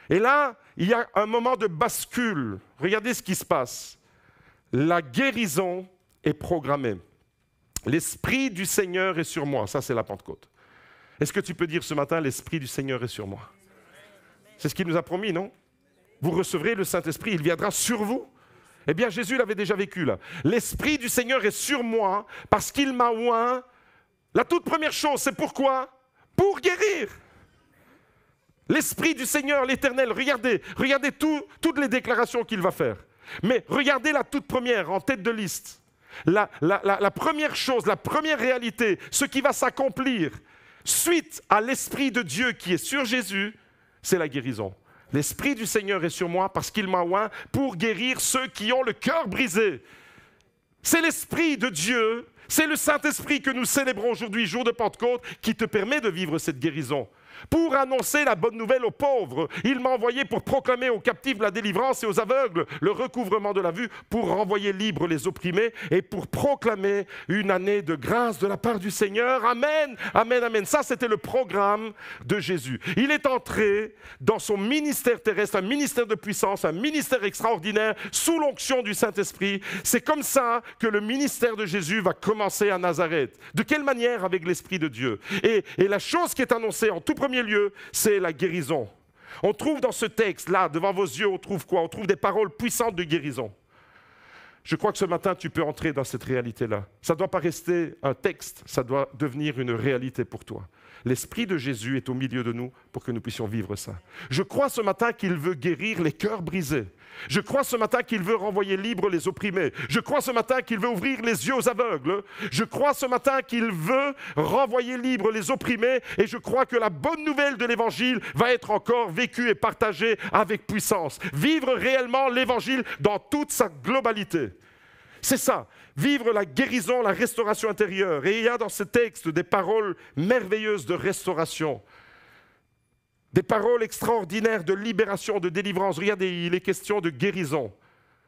Et là, il y a un moment de bascule. Regardez ce qui se passe. La guérison est programmée. L'Esprit du Seigneur est sur moi. Ça, c'est la Pentecôte. Est-ce que tu peux dire ce matin, l'Esprit du Seigneur est sur moi? C'est ce qu'il nous a promis, non? Vous recevrez le Saint-Esprit, il viendra sur vous. Eh bien, Jésus l'avait déjà vécu là. L'Esprit du Seigneur est sur moi parce qu'il m'a oint. La toute première chose, c'est pourquoi? Pour guérir. L'Esprit du Seigneur, l'Éternel, regardez toutes les déclarations qu'il va faire. Mais regardez la toute première, en tête de liste. La première chose, la première réalité, ce qui va s'accomplir suite à l'Esprit de Dieu qui est sur Jésus, c'est la guérison. L'Esprit du Seigneur est sur moi parce qu'il m'a oint pour guérir ceux qui ont le cœur brisé. C'est l'Esprit de Dieu, c'est le Saint-Esprit que nous célébrons aujourd'hui, jour de Pentecôte, qui te permet de vivre cette guérison. pour annoncer la bonne nouvelle aux pauvres. Il m'a envoyé pour proclamer aux captifs la délivrance et aux aveugles le recouvrement de la vue, pour renvoyer libres les opprimés et pour proclamer une année de grâce de la part du Seigneur. Amen, amen, amen. Ça, c'était le programme de Jésus. Il est entré dans son ministère terrestre, un ministère de puissance, un ministère extraordinaire, sous l'onction du Saint-Esprit. C'est comme ça que le ministère de Jésus va commencer à Nazareth. De quelle manière? Avec l'Esprit de Dieu. Et la chose qui est annoncée en tout premier lieu, c'est la guérison. On trouve dans ce texte-là, devant vos yeux, on trouve quoi? On trouve des paroles puissantes de guérison. Je crois que ce matin, tu peux entrer dans cette réalité-là. Ça ne doit pas rester un texte, ça doit devenir une réalité pour toi. L'Esprit de Jésus est au milieu de nous pour que nous puissions vivre ça. Je crois ce matin qu'il veut guérir les cœurs brisés. Je crois ce matin qu'il veut renvoyer libres les opprimés. Je crois ce matin qu'il veut ouvrir les yeux aux aveugles. Je crois ce matin qu'il veut renvoyer libres les opprimés. Et je crois que la bonne nouvelle de l'Évangile va être encore vécue et partagée avec puissance. Vivre réellement l'Évangile dans toute sa globalité. C'est ça, vivre la guérison, la restauration intérieure. Et il y a dans ce texte des paroles merveilleuses de restauration. Des paroles extraordinaires de libération, de délivrance. Regardez, il est question de guérison.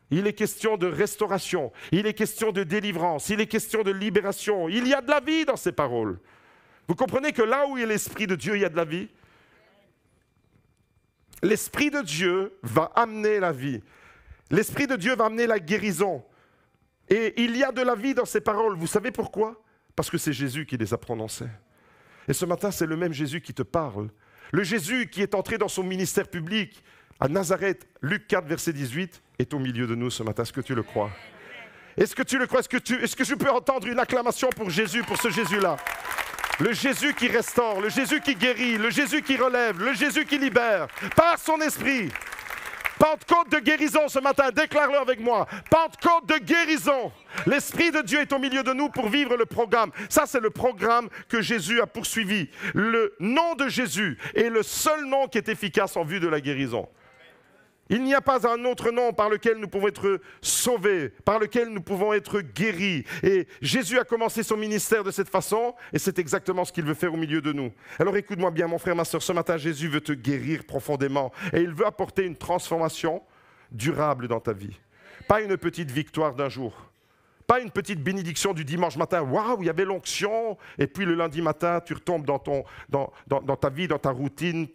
Il est question de restauration. Il est question de délivrance. Il est question de libération. Il y a de la vie dans ces paroles. Vous comprenez que là où est l'Esprit de Dieu, il y a de la vie? L'Esprit de Dieu va amener la vie. L'Esprit de Dieu va amener la guérison. Et il y a de la vie dans ces paroles. Vous savez pourquoi? Parce que c'est Jésus qui les a prononcées. Et ce matin, c'est le même Jésus qui te parle. Le Jésus qui est entré dans son ministère public à Nazareth, Luc 4, verset 18, est au milieu de nous ce matin. Est-ce que tu le crois? Est-ce que tu le crois? Est-ce que je peux entendre une acclamation pour Jésus, pour ce Jésus-là? Le Jésus qui restaure, le Jésus qui guérit, le Jésus qui relève, le Jésus qui libère, par son esprit. Pentecôte de guérison ce matin, déclare-le avec moi. Pentecôte de guérison. L'Esprit de Dieu est au milieu de nous pour vivre le programme. Ça, c'est le programme que Jésus a poursuivi. Le nom de Jésus est le seul nom qui est efficace en vue de la guérison. Il n'y a pas un autre nom par lequel nous pouvons être sauvés, par lequel nous pouvons être guéris. Et Jésus a commencé son ministère de cette façon, et c'est exactement ce qu'il veut faire au milieu de nous. Alors écoute-moi bien, mon frère, ma soeur, ce matin, Jésus veut te guérir profondément, et il veut apporter une transformation durable dans ta vie. Pas une petite victoire d'un jour, pas une petite bénédiction du dimanche matin, waouh, il y avait l'onction, et puis le lundi matin, tu retombes dans ta vie, dans ta routine,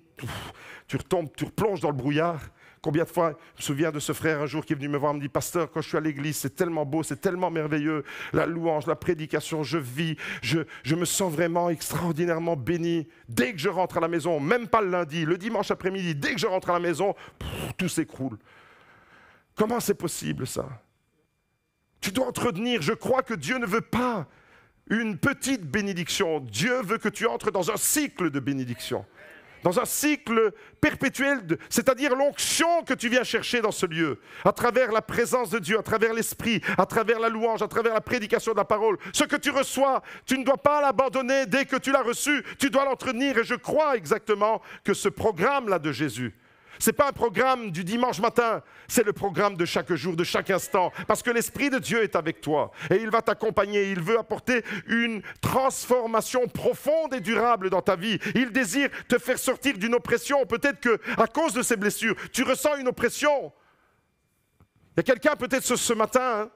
tu replonges dans le brouillard. Combien de fois, je me souviens de ce frère un jour qui est venu me voir, me dit, pasteur, quand je suis à l'église, c'est tellement beau, c'est tellement merveilleux, la louange, la prédication, je vis, je me sens vraiment extraordinairement béni. Dès que je rentre à la maison, même pas le lundi, le dimanche après-midi, dès que je rentre à la maison, tout s'écroule. Comment c'est possible ça? Tu dois entretenir, je crois que Dieu ne veut pas une petite bénédiction, Dieu veut que tu entres dans un cycle de bénédiction. Dans un cycle perpétuel, c'est-à-dire l'onction que tu viens chercher dans ce lieu, à travers la présence de Dieu, à travers l'Esprit, à travers la louange, à travers la prédication de la parole. Ce que tu reçois, tu ne dois pas l'abandonner dès que tu l'as reçu, tu dois l'entretenir. Et je crois exactement que ce programme-là de Jésus, ce n'est pas un programme du dimanche matin, c'est le programme de chaque jour, de chaque instant. Parce que l'Esprit de Dieu est avec toi et il va t'accompagner. Il veut apporter une transformation profonde et durable dans ta vie. Il désire te faire sortir d'une oppression. Peut-être qu'à cause de ces blessures, tu ressens une oppression. Il y a quelqu'un peut-être ce matin, hein,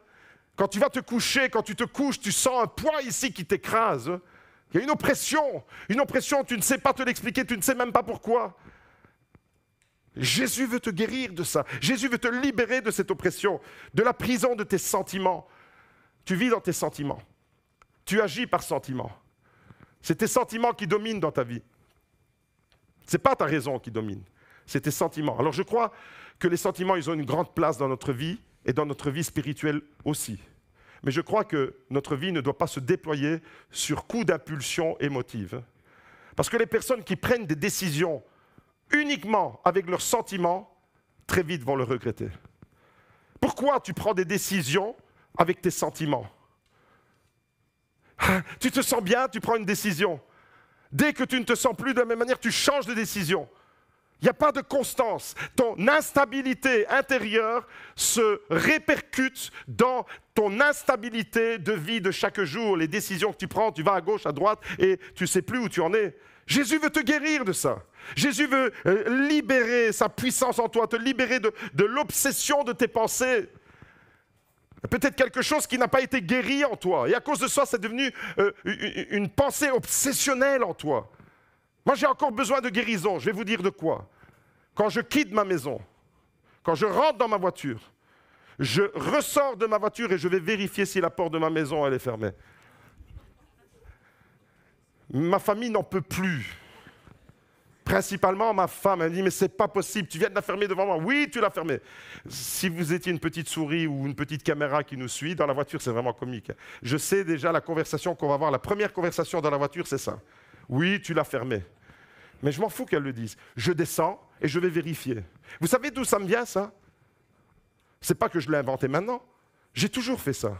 quand tu vas te coucher, quand tu te couches, tu sens un poids ici qui t'écrase. Il y a une oppression, tu ne sais pas te l'expliquer, tu ne sais même pas pourquoi. Jésus veut te guérir de ça. Jésus veut te libérer de cette oppression, de la prison de tes sentiments. Tu vis dans tes sentiments. Tu agis par sentiments. C'est tes sentiments qui dominent dans ta vie. Ce n'est pas ta raison qui domine, c'est tes sentiments. Alors je crois que les sentiments, ils ont une grande place dans notre vie et dans notre vie spirituelle aussi. Mais je crois que notre vie ne doit pas se déployer sur coup d'impulsion émotive. Parce que les personnes qui prennent des décisions uniquement avec leurs sentiments, très vite vont le regretter. Pourquoi tu prends des décisions avec tes sentiments? Tu te sens bien, tu prends une décision. Dès que tu ne te sens plus de la même manière, tu changes de décision. Il n'y a pas de constance. Ton instabilité intérieure se répercute dans ton instabilité de vie de chaque jour. Les décisions que tu prends, tu vas à gauche, à droite et tu ne sais plus où tu en es. Jésus veut te guérir de ça. Jésus veut libérer sa puissance en toi, te libérer de l'obsession de tes pensées. Peut-être quelque chose qui n'a pas été guéri en toi. Et à cause de ça, c'est devenu une pensée obsessionnelle en toi. Moi, j'ai encore besoin de guérison. Je vais vous dire de quoi. Quand je quitte ma maison, quand je rentre dans ma voiture, je ressors de ma voiture et je vais vérifier si la porte de ma maison elle est fermée. Ma famille n'en peut plus. Principalement ma femme, elle me dit « mais c'est pas possible, tu viens de la fermer devant moi ». Oui, tu l'as fermée. Si vous étiez une petite souris ou une petite caméra qui nous suit, dans la voiture, c'est vraiment comique. Je sais déjà la conversation qu'on va avoir, la première conversation dans la voiture, c'est ça. Oui, tu l'as fermée. Mais je m'en fous qu'elle le dise. Je descends et je vais vérifier. Vous savez d'où ça me vient, ça? C'est pas que je l'ai inventé maintenant. J'ai toujours fait ça.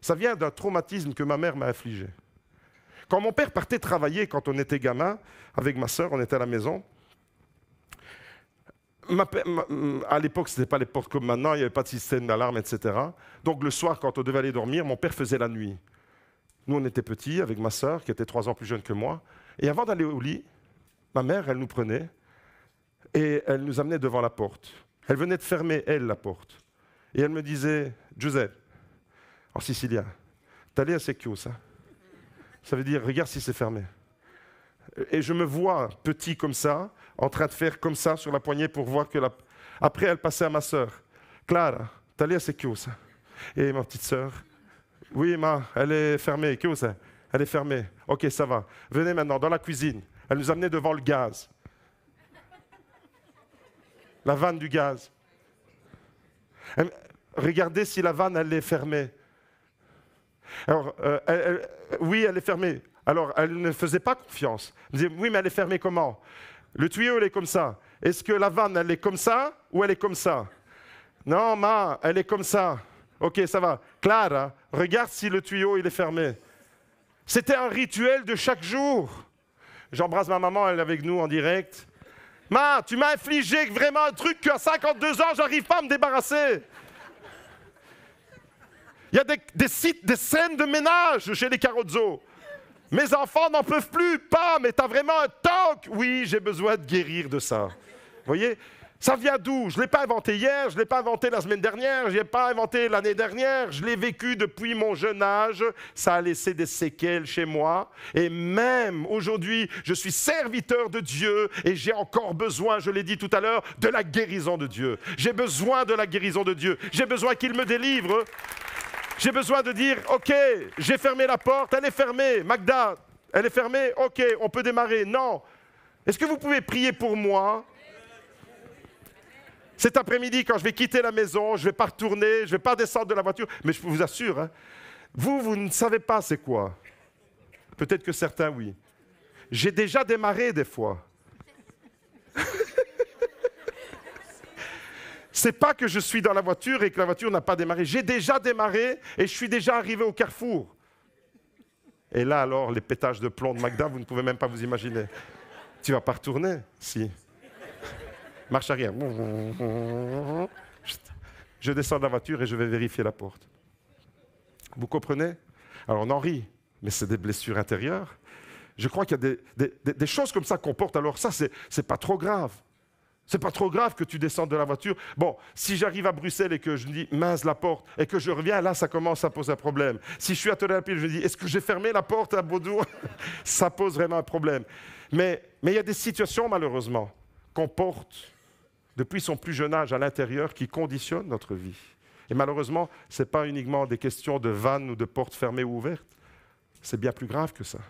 Ça vient d'un traumatisme que ma mère m'a infligé. Quand mon père partait travailler, quand on était gamin, avec ma sœur, on était à la maison. À l'époque, ce n'était pas les portes comme maintenant, il n'y avait pas de système d'alarme, etc. Donc le soir, quand on devait aller dormir, mon père faisait la nuit. Nous, on était petits, avec ma sœur, qui était 3 ans plus jeune que moi. Et avant d'aller au lit, ma mère, elle nous prenait et elle nous amenait devant la porte. Elle venait de fermer, elle, la porte. Et elle me disait, « Giuseppe, en sicilien, t'as l'air secchio, ça ?» Ça veut dire, regarde si c'est fermé. Et je me vois, petit comme ça, en train de faire comme ça sur la poignée pour voir que Après, elle passait à ma sœur. Clara, t'as l'air secchio, ça. Et ma petite sœur, oui, elle est fermée. Que ça? Elle est fermée. Ok, ça va. Venez maintenant dans la cuisine. Elle nous amenait devant le gaz. La vanne du gaz. Regardez si la vanne, elle est fermée. Alors, oui, elle est fermée. Alors, elle ne faisait pas confiance. Elle disait, oui, mais elle est fermée comment? Le tuyau, il est comme ça. Est-ce que la vanne, elle est comme ça ou elle est comme ça? Non, elle est comme ça. Ok, ça va. Clara, regarde si le tuyau, il est fermé. C'était un rituel de chaque jour. J'embrasse ma maman, elle est avec nous en direct. Tu m'as infligé vraiment un truc qu'à 52 ans, j'arrive pas à me débarrasser. Il y a des scènes de ménage chez les Carozzo. Mes enfants n'en peuvent plus, pas, mais tu as vraiment un toc. Oui, j'ai besoin de guérir de ça. Vous voyez? Ça vient d'où? Je ne l'ai pas inventé hier, je ne l'ai pas inventé la semaine dernière, je ne l'ai pas inventé l'année dernière, je l'ai vécu depuis mon jeune âge. Ça a laissé des séquelles chez moi. Et même aujourd'hui, je suis serviteur de Dieu et j'ai encore besoin, je l'ai dit tout à l'heure, de la guérison de Dieu. J'ai besoin de la guérison de Dieu. J'ai besoin qu'il me délivre. J'ai besoin de dire, ok, j'ai fermé la porte, elle est fermée. Magda, elle est fermée, ok, on peut démarrer. Non. Est-ce que vous pouvez prier pour moi? Cet après-midi, quand je vais quitter la maison, je ne vais pas retourner, je ne vais pas descendre de la voiture. Mais je vous assure, hein, vous ne savez pas c'est quoi. Peut-être que certains, oui. J'ai déjà démarré des fois. C'est pas que je suis dans la voiture et que la voiture n'a pas démarré. J'ai déjà démarré et je suis déjà arrivé au carrefour. Et là, alors, les pétages de plomb de Magda, vous ne pouvez même pas vous imaginer. Tu ne vas pas retourner? Si. Marche arrière. Je descends de la voiture et je vais vérifier la porte. Vous comprenez? Alors on en rit, mais c'est des blessures intérieures. Je crois qu'il y a des choses comme ça qu'on porte. Alors ça, c'est pas trop grave. C'est pas trop grave que tu descendes de la voiture. Bon, si j'arrive à Bruxelles et que je me dis mince la porte et que je reviens, là ça commence à poser un problème. Si je suis à Tonnerre-Pile, je me dis est-ce que j'ai fermé la porte à Baudour? Ça pose vraiment un problème. Mais il y a des situations malheureusement qu'on porte depuis son plus jeune âge à l'intérieur qui conditionnent notre vie. Et malheureusement, ce n'est pas uniquement des questions de vannes ou de portes fermées ou ouvertes. C'est bien plus grave que ça.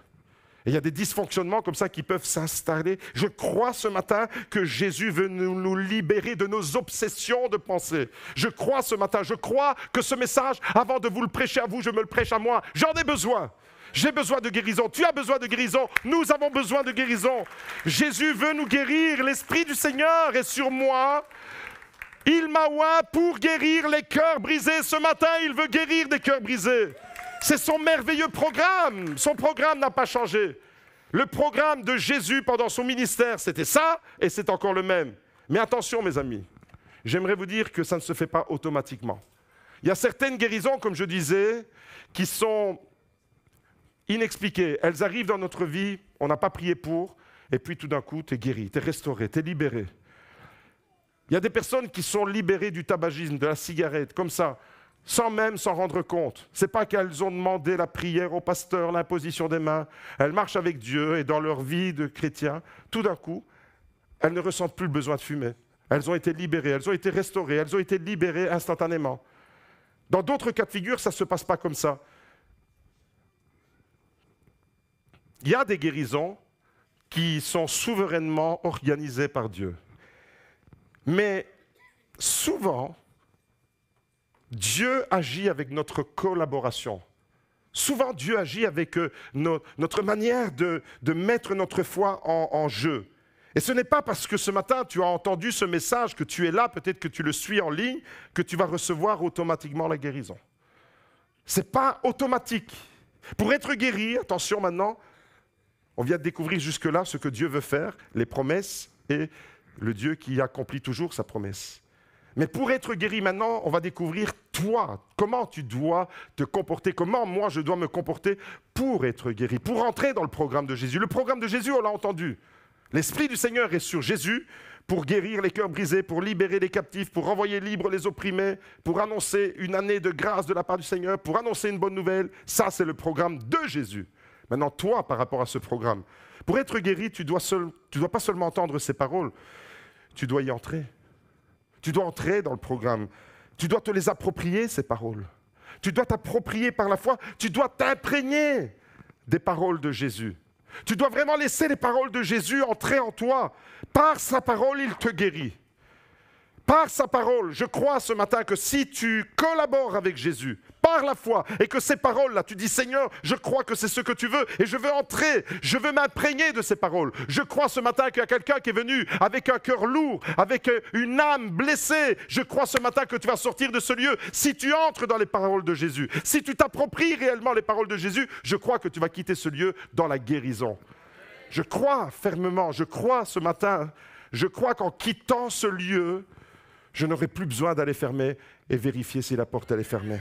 Et il y a des dysfonctionnements comme ça qui peuvent s'installer. Je crois ce matin que Jésus veut nous libérer de nos obsessions de pensée. Je crois ce matin, je crois que ce message, avant de vous le prêcher à vous, je me le prêche à moi. J'en ai besoin. J'ai besoin de guérison. Tu as besoin de guérison. Nous avons besoin de guérison. Jésus veut nous guérir. L'Esprit du Seigneur est sur moi. Il m'a oint pour guérir les cœurs brisés. Ce matin, il veut guérir des cœurs brisés. C'est son merveilleux programme. Son programme n'a pas changé. Le programme de Jésus pendant son ministère, c'était ça et c'est encore le même. Mais attention, mes amis, j'aimerais vous dire que ça ne se fait pas automatiquement. Il y a certaines guérisons, comme je disais, qui sont inexpliquées. Elles arrivent dans notre vie, on n'a pas prié pour, et puis tout d'un coup, tu es guéri, tu es restauré, tu es libéré. Il y a des personnes qui sont libérées du tabagisme, de la cigarette, comme ça, sans même s'en rendre compte. Ce n'est pas qu'elles ont demandé la prière au pasteur, l'imposition des mains. Elles marchent avec Dieu et dans leur vie de chrétien, tout d'un coup, elles ne ressentent plus le besoin de fumer. Elles ont été libérées, elles ont été restaurées, elles ont été libérées instantanément. Dans d'autres cas de figure, ça ne se passe pas comme ça. Il y a des guérisons qui sont souverainement organisées par Dieu. Mais souvent, Dieu agit avec notre collaboration. Souvent, Dieu agit avec notre manière de mettre notre foi en jeu. Et ce n'est pas parce que ce matin, tu as entendu ce message, que tu es là, peut-être que tu le suis en ligne, que tu vas recevoir automatiquement la guérison. Ce n'est pas automatique. Pour être guéri, attention maintenant, on vient de découvrir jusque-là ce que Dieu veut faire, les promesses et le Dieu qui accomplit toujours sa promesse. Mais pour être guéri maintenant, on va découvrir toi, comment tu dois te comporter, comment moi je dois me comporter pour être guéri, pour entrer dans le programme de Jésus. Le programme de Jésus, on l'a entendu. L'Esprit du Seigneur est sur Jésus pour guérir les cœurs brisés, pour libérer les captifs, pour renvoyer libres les opprimés, pour annoncer une année de grâce de la part du Seigneur, pour annoncer une bonne nouvelle. Ça, c'est le programme de Jésus. Maintenant, toi, par rapport à ce programme, pour être guéri, tu dois pas seulement entendre ces paroles, tu dois y entrer. Tu dois entrer dans le programme. Tu dois te les approprier, ces paroles. Tu dois t'approprier par la foi. Tu dois t'imprégner des paroles de Jésus. Tu dois vraiment laisser les paroles de Jésus entrer en toi. Par sa parole, il te guérit. Par sa parole, je crois ce matin que si tu collabores avec Jésus, par la foi, et que ces paroles-là, tu dis Seigneur, je crois que c'est ce que tu veux, et je veux entrer, je veux m'imprégner de ces paroles. Je crois ce matin qu'il y a quelqu'un qui est venu avec un cœur lourd, avec une âme blessée. Je crois ce matin que tu vas sortir de ce lieu. Si tu entres dans les paroles de Jésus, si tu t'appropries réellement les paroles de Jésus, je crois que tu vas quitter ce lieu dans la guérison. Je crois fermement, je crois ce matin, je crois qu'en quittant ce lieu, je n'aurai plus besoin d'aller fermer et vérifier si la porte elle est fermée.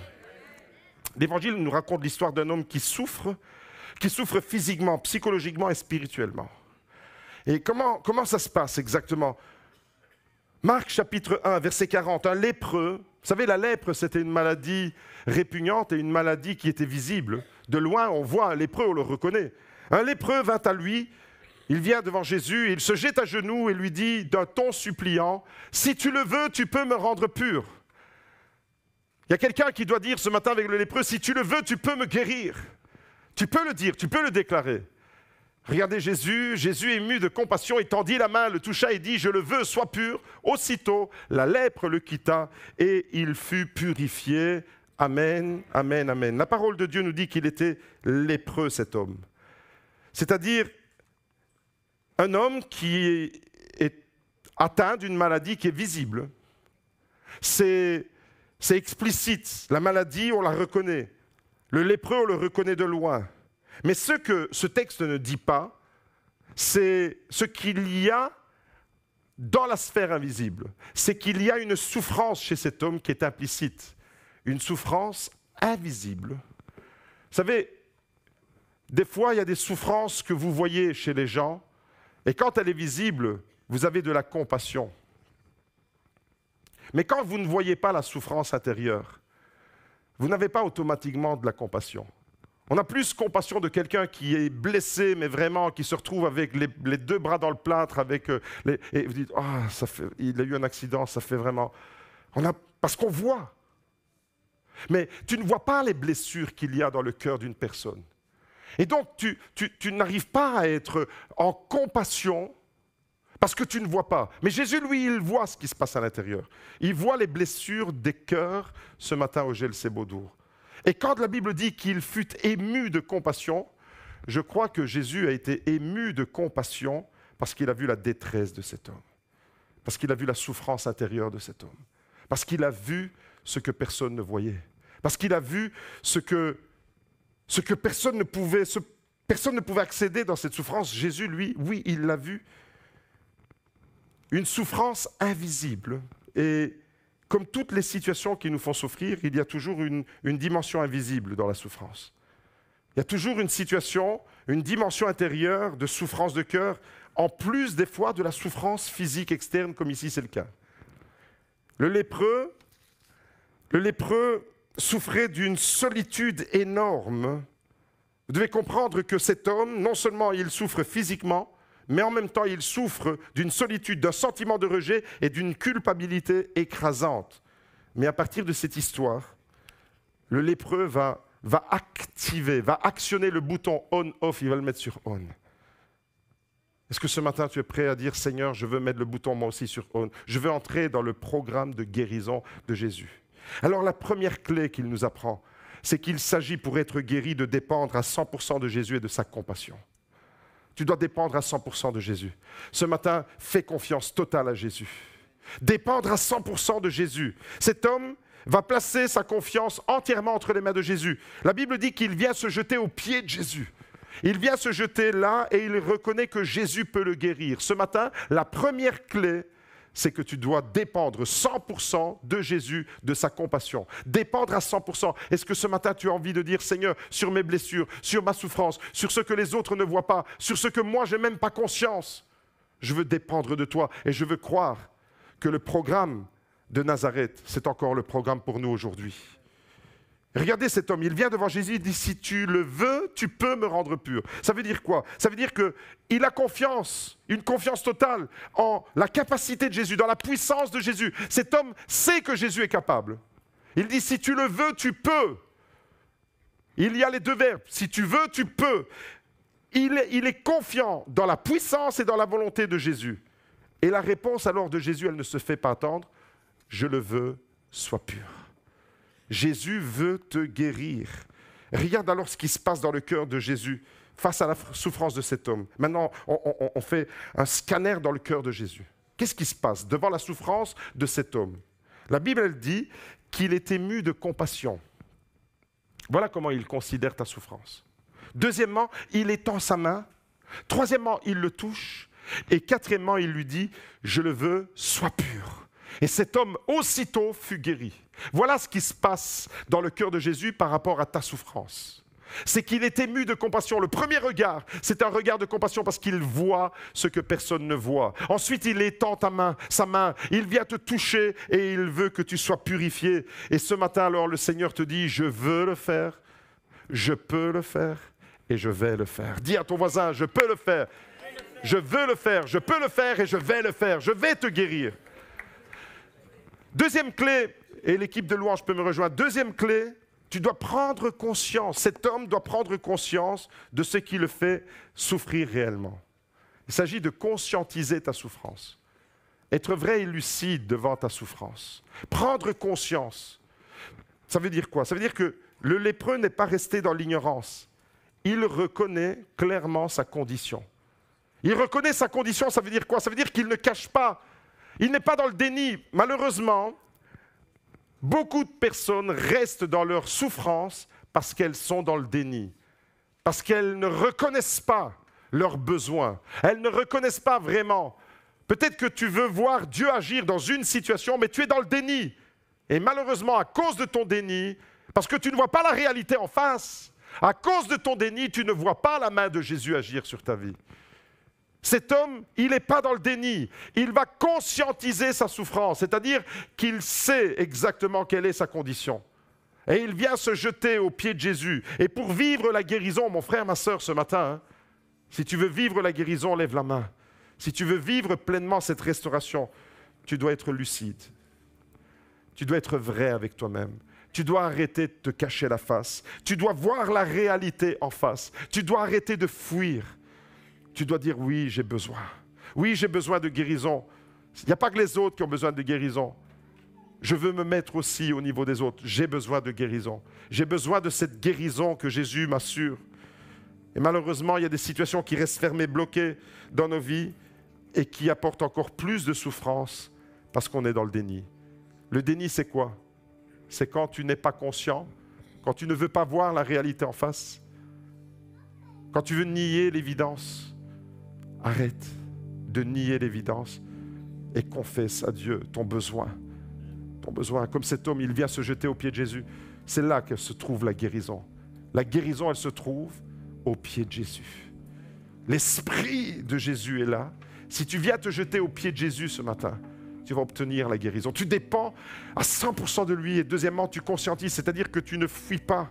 L'Évangile nous raconte l'histoire d'un homme qui souffre physiquement, psychologiquement et spirituellement. Et comment ça se passe exactement? Marc chapitre 1, verset 40, un lépreux. Vous savez, la lèpre, c'était une maladie répugnante et une maladie qui était visible. De loin, on voit un lépreux, on le reconnaît. Un lépreux vint à lui. Il vient devant Jésus, il se jette à genoux et lui dit d'un ton suppliant, « Si tu le veux, tu peux me rendre pur. » Il y a quelqu'un qui doit dire ce matin avec le lépreux, « Si tu le veux, tu peux me guérir. » Tu peux le dire, tu peux le déclarer. Regardez Jésus, Jésus ému de compassion, il tendit la main, le toucha et dit, « Je le veux, sois pur. » Aussitôt, la lèpre le quitta et il fut purifié. Amen, amen, amen. La parole de Dieu nous dit qu'il était lépreux, cet homme. C'est-à-dire un homme qui est atteint d'une maladie qui est visible. C'est explicite. La maladie, on la reconnaît. Le lépreux, on le reconnaît de loin. Mais ce que ce texte ne dit pas, c'est ce qu'il y a dans la sphère invisible. C'est qu'il y a une souffrance chez cet homme qui est implicite. Une souffrance invisible. Vous savez, des fois, il y a des souffrances que vous voyez chez les gens, et quand elle est visible, vous avez de la compassion. Mais quand vous ne voyez pas la souffrance intérieure, vous n'avez pas automatiquement de la compassion. On a plus compassion de quelqu'un qui est blessé, mais vraiment, qui se retrouve avec les deux bras dans le plâtre, et vous dites, il a eu un accident, ça fait vraiment... Parce qu'on voit. Mais tu ne vois pas les blessures qu'il y a dans le cœur d'une personne. Et donc, tu n'arrives pas à être en compassion parce que tu ne vois pas. Mais Jésus, lui, il voit ce qui se passe à l'intérieur. Il voit les blessures des cœurs ce matin au Gel-Sébodour. Et quand la Bible dit qu'il fut ému de compassion, je crois que Jésus a été ému de compassion parce qu'il a vu la détresse de cet homme. Parce qu'il a vu la souffrance intérieure de cet homme. Parce qu'il a vu ce que personne ne voyait. Parce qu'il a vu ce que personne ne pouvait accéder dans cette souffrance. Jésus, lui, oui, il l'a vu. Une souffrance invisible. Et comme toutes les situations qui nous font souffrir, il y a toujours une dimension invisible dans la souffrance. Il y a toujours une situation, une dimension intérieure de souffrance de cœur, en plus des fois de la souffrance physique externe, comme ici c'est le cas. Le lépreux souffrait d'une solitude énorme. Vous devez comprendre que cet homme, non seulement il souffre physiquement, mais en même temps il souffre d'une solitude, d'un sentiment de rejet et d'une culpabilité écrasante. Mais à partir de cette histoire, le lépreux va actionner le bouton on-off, il va le mettre sur on. Est-ce que ce matin tu es prêt à dire, Seigneur, je veux mettre le bouton moi aussi sur on. Je veux entrer dans le programme de guérison de Jésus. Alors la première clé qu'il nous apprend, c'est qu'il s'agit pour être guéri de dépendre à 100% de Jésus et de sa compassion. Tu dois dépendre à 100% de Jésus. Ce matin, fais confiance totale à Jésus. Dépendre à 100% de Jésus. Cet homme va placer sa confiance entièrement entre les mains de Jésus. La Bible dit qu'il vient se jeter aux pieds de Jésus. Il vient se jeter là et il reconnaît que Jésus peut le guérir. Ce matin, la première clé, c'est que tu dois dépendre 100% de Jésus, de sa compassion. Dépendre à 100%. Est-ce que ce matin, tu as envie de dire, Seigneur, sur mes blessures, sur ma souffrance, sur ce que les autres ne voient pas, sur ce que moi, je n'ai même pas conscience, je veux dépendre de toi et je veux croire que le programme de Nazareth, c'est encore le programme pour nous aujourd'hui. Regardez cet homme, il vient devant Jésus, il dit, si tu le veux, tu peux me rendre pur. Ça veut dire quoi? Ça veut dire qu'il a confiance, une confiance totale en la capacité de Jésus, dans la puissance de Jésus. Cet homme sait que Jésus est capable. Il dit, si tu le veux, tu peux. Il y a les deux verbes, si tu veux, tu peux. Il est confiant dans la puissance et dans la volonté de Jésus. Et la réponse alors de Jésus, elle ne se fait pas attendre. Je le veux, sois pur. Jésus veut te guérir. Regarde alors ce qui se passe dans le cœur de Jésus face à la souffrance de cet homme. Maintenant, on fait un scanner dans le cœur de Jésus. Qu'est-ce qui se passe devant la souffrance de cet homme? La Bible, elle dit qu'il est ému de compassion. Voilà comment il considère ta souffrance. Deuxièmement, il étend sa main. Troisièmement, il le touche. Et quatrièmement, il lui dit, je le veux, sois pur. Et cet homme, aussitôt, fut guéri. Voilà ce qui se passe dans le cœur de Jésus par rapport à ta souffrance. C'est qu'il est ému de compassion. Le premier regard, c'est un regard de compassion parce qu'il voit ce que personne ne voit. Ensuite, il étend sa main, il vient te toucher et il veut que tu sois purifié. Et ce matin, alors, le Seigneur te dit, je veux le faire, je peux le faire et je vais le faire. Dis à ton voisin, je peux le faire, je veux le faire, je peux le faire et je vais le faire. Je vais te guérir. Deuxième clé, et l'équipe de louange peut me rejoindre, deuxième clé, tu dois prendre conscience, cet homme doit prendre conscience de ce qui le fait souffrir réellement. Il s'agit de conscientiser ta souffrance, être vrai et lucide devant ta souffrance. Prendre conscience, ça veut dire quoi? Ça veut dire que le lépreux n'est pas resté dans l'ignorance, il reconnaît clairement sa condition. Il reconnaît sa condition, ça veut dire quoi? Ça veut dire qu'il ne cache pas. Il n'est pas dans le déni. Malheureusement, beaucoup de personnes restent dans leur souffrance parce qu'elles sont dans le déni, parce qu'elles ne reconnaissent pas leurs besoins. Elles ne reconnaissent pas vraiment. Peut-être que tu veux voir Dieu agir dans une situation, mais tu es dans le déni. Et malheureusement, à cause de ton déni, parce que tu ne vois pas la réalité en face, à cause de ton déni, tu ne vois pas la main de Jésus agir sur ta vie. Cet homme, il n'est pas dans le déni. Il va conscientiser sa souffrance, c'est-à-dire qu'il sait exactement quelle est sa condition. Et il vient se jeter aux pieds de Jésus. Et pour vivre la guérison, mon frère, ma sœur, ce matin, si tu veux vivre la guérison, lève la main. Si tu veux vivre pleinement cette restauration, tu dois être lucide. Tu dois être vrai avec toi-même. Tu dois arrêter de te cacher la face. Tu dois voir la réalité en face. Tu dois arrêter de fuir. Tu dois dire, oui, j'ai besoin. Oui, j'ai besoin de guérison. Il n'y a pas que les autres qui ont besoin de guérison. Je veux me mettre aussi au niveau des autres. J'ai besoin de guérison. J'ai besoin de cette guérison que Jésus m'assure. Et malheureusement, il y a des situations qui restent fermées, bloquées dans nos vies et qui apportent encore plus de souffrance parce qu'on est dans le déni. Le déni, c'est quoi? C'est quand tu n'es pas conscient, quand tu ne veux pas voir la réalité en face, quand tu veux nier l'évidence. Arrête de nier l'évidence et confesse à Dieu ton besoin. Ton besoin. Comme cet homme, il vient se jeter aux pieds de Jésus. C'est là que se trouve la guérison. La guérison, elle se trouve aux pieds de Jésus. L'Esprit de Jésus est là. Si tu viens te jeter aux pieds de Jésus ce matin, tu vas obtenir la guérison. Tu dépends à 100% de lui. Et deuxièmement, tu conscientises, c'est-à-dire que tu ne fuis pas.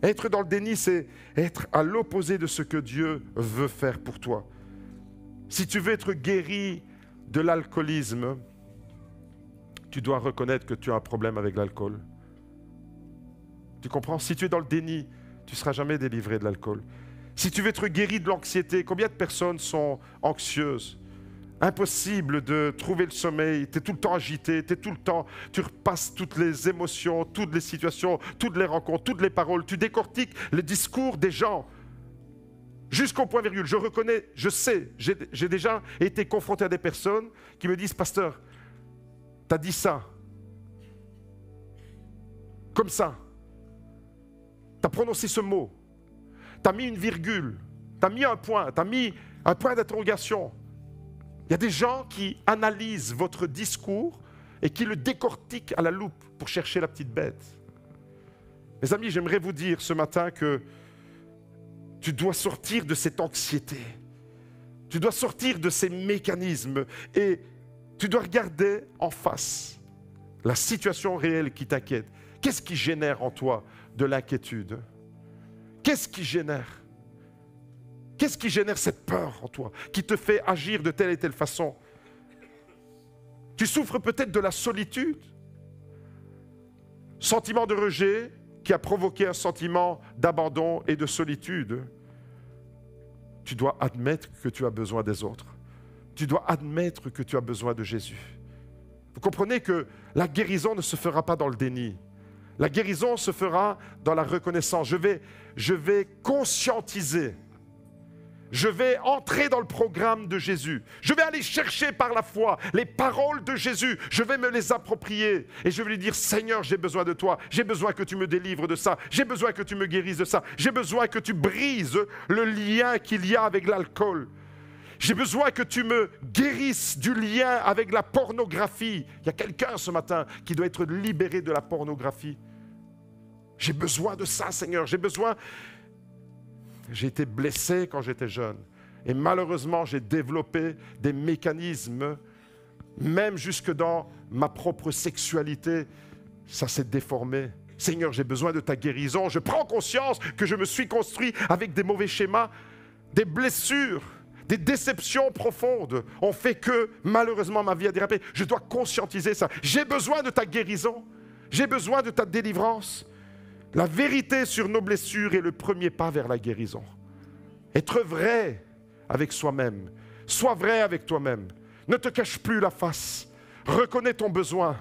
Être dans le déni, c'est être à l'opposé de ce que Dieu veut faire pour toi. Si tu veux être guéri de l'alcoolisme, tu dois reconnaître que tu as un problème avec l'alcool. Tu comprends? Si tu es dans le déni, tu ne seras jamais délivré de l'alcool. Si tu veux être guéri de l'anxiété, combien de personnes sont anxieuses? Impossible de trouver le sommeil, tu es tout le temps agité, tu repasses toutes les émotions, toutes les situations, toutes les rencontres, toutes les paroles, tu décortiques le discours des gens jusqu'au point virgule. Je reconnais, je sais, j'ai déjà été confronté à des personnes qui me disent « Pasteur, tu as dit ça, comme ça, tu as prononcé ce mot, tu as mis une virgule, tu as mis un point, tu as mis un point d'interrogation. » Il y a des gens qui analysent votre discours et qui le décortiquent à la loupe pour chercher la petite bête. Mes amis, j'aimerais vous dire ce matin que tu dois sortir de cette anxiété. Tu dois sortir de ces mécanismes et tu dois regarder en face la situation réelle qui t'inquiète. Qu'est-ce qui génère en toi de l'inquiétude? Qu'est-ce qui génère? Qu'est-ce qui génère cette peur en toi, qui te fait agir de telle et telle façon? Tu souffres peut-être de la solitude, sentiment de rejet qui a provoqué un sentiment d'abandon et de solitude. Tu dois admettre que tu as besoin des autres. Tu dois admettre que tu as besoin de Jésus. Vous comprenez que la guérison ne se fera pas dans le déni. La guérison se fera dans la reconnaissance. Je vais conscientiser. Je vais entrer dans le programme de Jésus. Je vais aller chercher par la foi les paroles de Jésus. Je vais me les approprier. Et je vais lui dire, Seigneur, j'ai besoin de toi. J'ai besoin que tu me délivres de ça. J'ai besoin que tu me guérisses de ça. J'ai besoin que tu brises le lien qu'il y a avec l'alcool. J'ai besoin que tu me guérisses du lien avec la pornographie. Il y a quelqu'un ce matin qui doit être libéré de la pornographie. J'ai besoin de ça, Seigneur. J'ai besoin... J'ai été blessé quand j'étais jeune. Et malheureusement, j'ai développé des mécanismes, même jusque dans ma propre sexualité. Ça s'est déformé. Seigneur, j'ai besoin de ta guérison. Je prends conscience que je me suis construit avec des mauvais schémas, des blessures, des déceptions profondes ont fait que, malheureusement, ma vie a dérapé. Je dois conscientiser ça. J'ai besoin de ta guérison. J'ai besoin de ta délivrance. La vérité sur nos blessures est le premier pas vers la guérison. Être vrai avec soi-même. Sois vrai avec toi-même. Ne te cache plus la face. Reconnais ton besoin.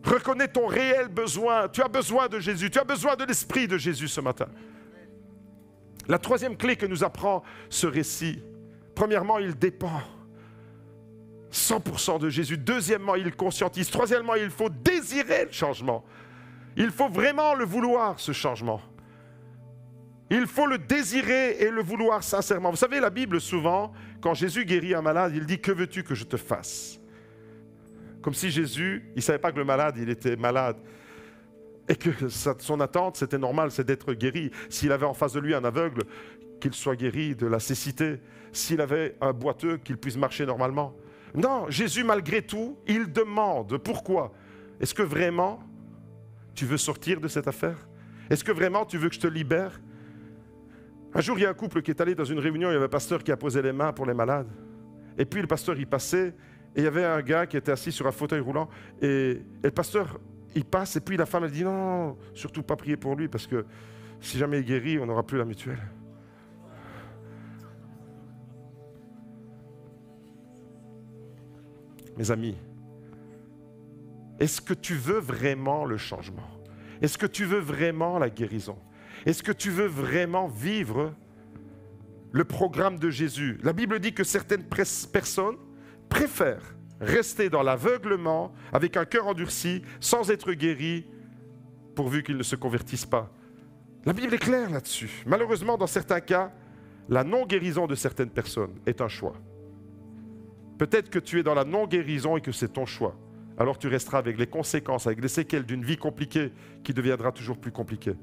Reconnais ton réel besoin. Tu as besoin de Jésus. Tu as besoin de l'Esprit de Jésus ce matin. La troisième clé que nous apprend ce récit, premièrement, il dépend 100% de Jésus. Deuxièmement, il conscientise. Troisièmement, il faut désirer le changement. Il faut vraiment le vouloir, ce changement. Il faut le désirer et le vouloir sincèrement. Vous savez, la Bible, souvent, quand Jésus guérit un malade, il dit « Que veux-tu que je te fasse ?» Comme si Jésus, il ne savait pas que le malade, il était malade. Et que son attente, c'était normal, c'est d'être guéri. S'il avait en face de lui un aveugle, qu'il soit guéri de la cécité. S'il avait un boiteux, qu'il puisse marcher normalement. Non, Jésus, malgré tout, il demande. Pourquoi? Est-ce que vraiment... tu veux sortir de cette affaire? Est-ce que vraiment tu veux que je te libère? Un jour, il y a un couple qui est allé dans une réunion, il y avait un pasteur qui a posé les mains pour les malades. Et puis le pasteur, il passait, et il y avait un gars qui était assis sur un fauteuil roulant, et le pasteur, il passe, et puis la femme, elle dit, non, surtout pas prier pour lui, parce que si jamais il guérit, on n'aura plus la mutuelle. Mes amis, est-ce que tu veux vraiment le changement? Est-ce que tu veux vraiment la guérison? Est-ce que tu veux vraiment vivre le programme de Jésus? La Bible dit que certaines personnes préfèrent rester dans l'aveuglement avec un cœur endurci, sans être guéris, pourvu qu'ils ne se convertissent pas. La Bible est claire là-dessus. Malheureusement, dans certains cas, la non-guérison de certaines personnes est un choix. Peut-être que tu es dans la non-guérison et que c'est ton choix. Alors tu resteras avec les conséquences, avec les séquelles d'une vie compliquée qui deviendra toujours plus compliquée.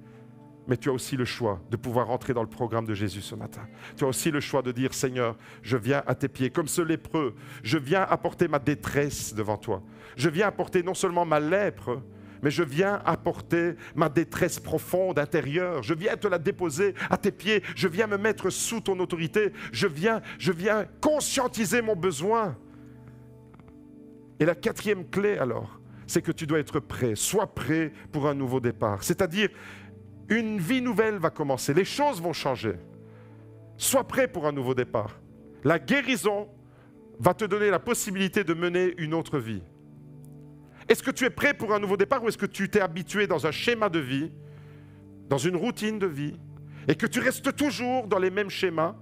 Mais tu as aussi le choix de pouvoir entrer dans le programme de Jésus ce matin. Tu as aussi le choix de dire, Seigneur, je viens à tes pieds, comme ce lépreux. Je viens apporter ma détresse devant toi. Je viens apporter non seulement ma lèpre, mais je viens apporter ma détresse profonde, intérieure. Je viens te la déposer à tes pieds. Je viens me mettre sous ton autorité. Je viens conscientiser mon besoin. Et la quatrième clé alors, c'est que tu dois être prêt. Sois prêt pour un nouveau départ. C'est-à-dire, une vie nouvelle va commencer. Les choses vont changer. Sois prêt pour un nouveau départ. La guérison va te donner la possibilité de mener une autre vie. Est-ce que tu es prêt pour un nouveau départ ou est-ce que tu t'es habitué dans un schéma de vie, dans une routine de vie, et que tu restes toujours dans les mêmes schémas,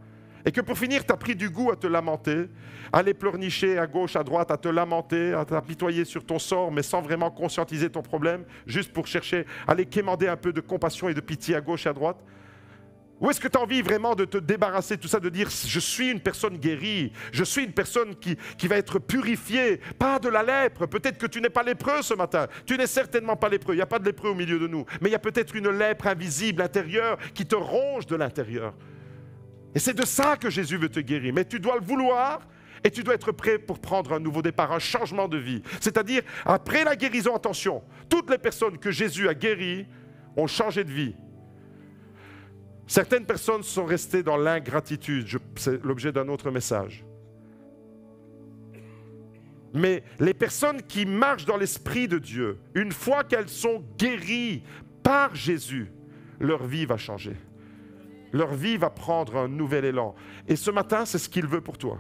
et que pour finir, tu as pris du goût à te lamenter, à aller pleurnicher à gauche, à droite, à te lamenter, à t'apitoyer sur ton sort, mais sans vraiment conscientiser ton problème, juste pour chercher à aller quémander un peu de compassion et de pitié à gauche et à droite? Ou est-ce que tu as envie vraiment de te débarrasser de tout ça, de dire « je suis une personne guérie, je suis une personne qui va être purifiée, pas de la lèpre ». Peut-être que tu n'es pas lépreux ce matin, tu n'es certainement pas lépreux, il n'y a pas de lépreux au milieu de nous, mais il y a peut-être une lèpre invisible intérieure qui te ronge de l'intérieur. Et c'est de ça que Jésus veut te guérir, mais tu dois le vouloir et tu dois être prêt pour prendre un nouveau départ, un changement de vie. C'est-à-dire, après la guérison, attention, toutes les personnes que Jésus a guéries ont changé de vie. Certaines personnes sont restées dans l'ingratitude, c'est l'objet d'un autre message. Mais les personnes qui marchent dans l'Esprit de Dieu, une fois qu'elles sont guéries par Jésus, leur vie va changer. Leur vie va prendre un nouvel élan. Et ce matin, c'est ce qu'il veut pour toi.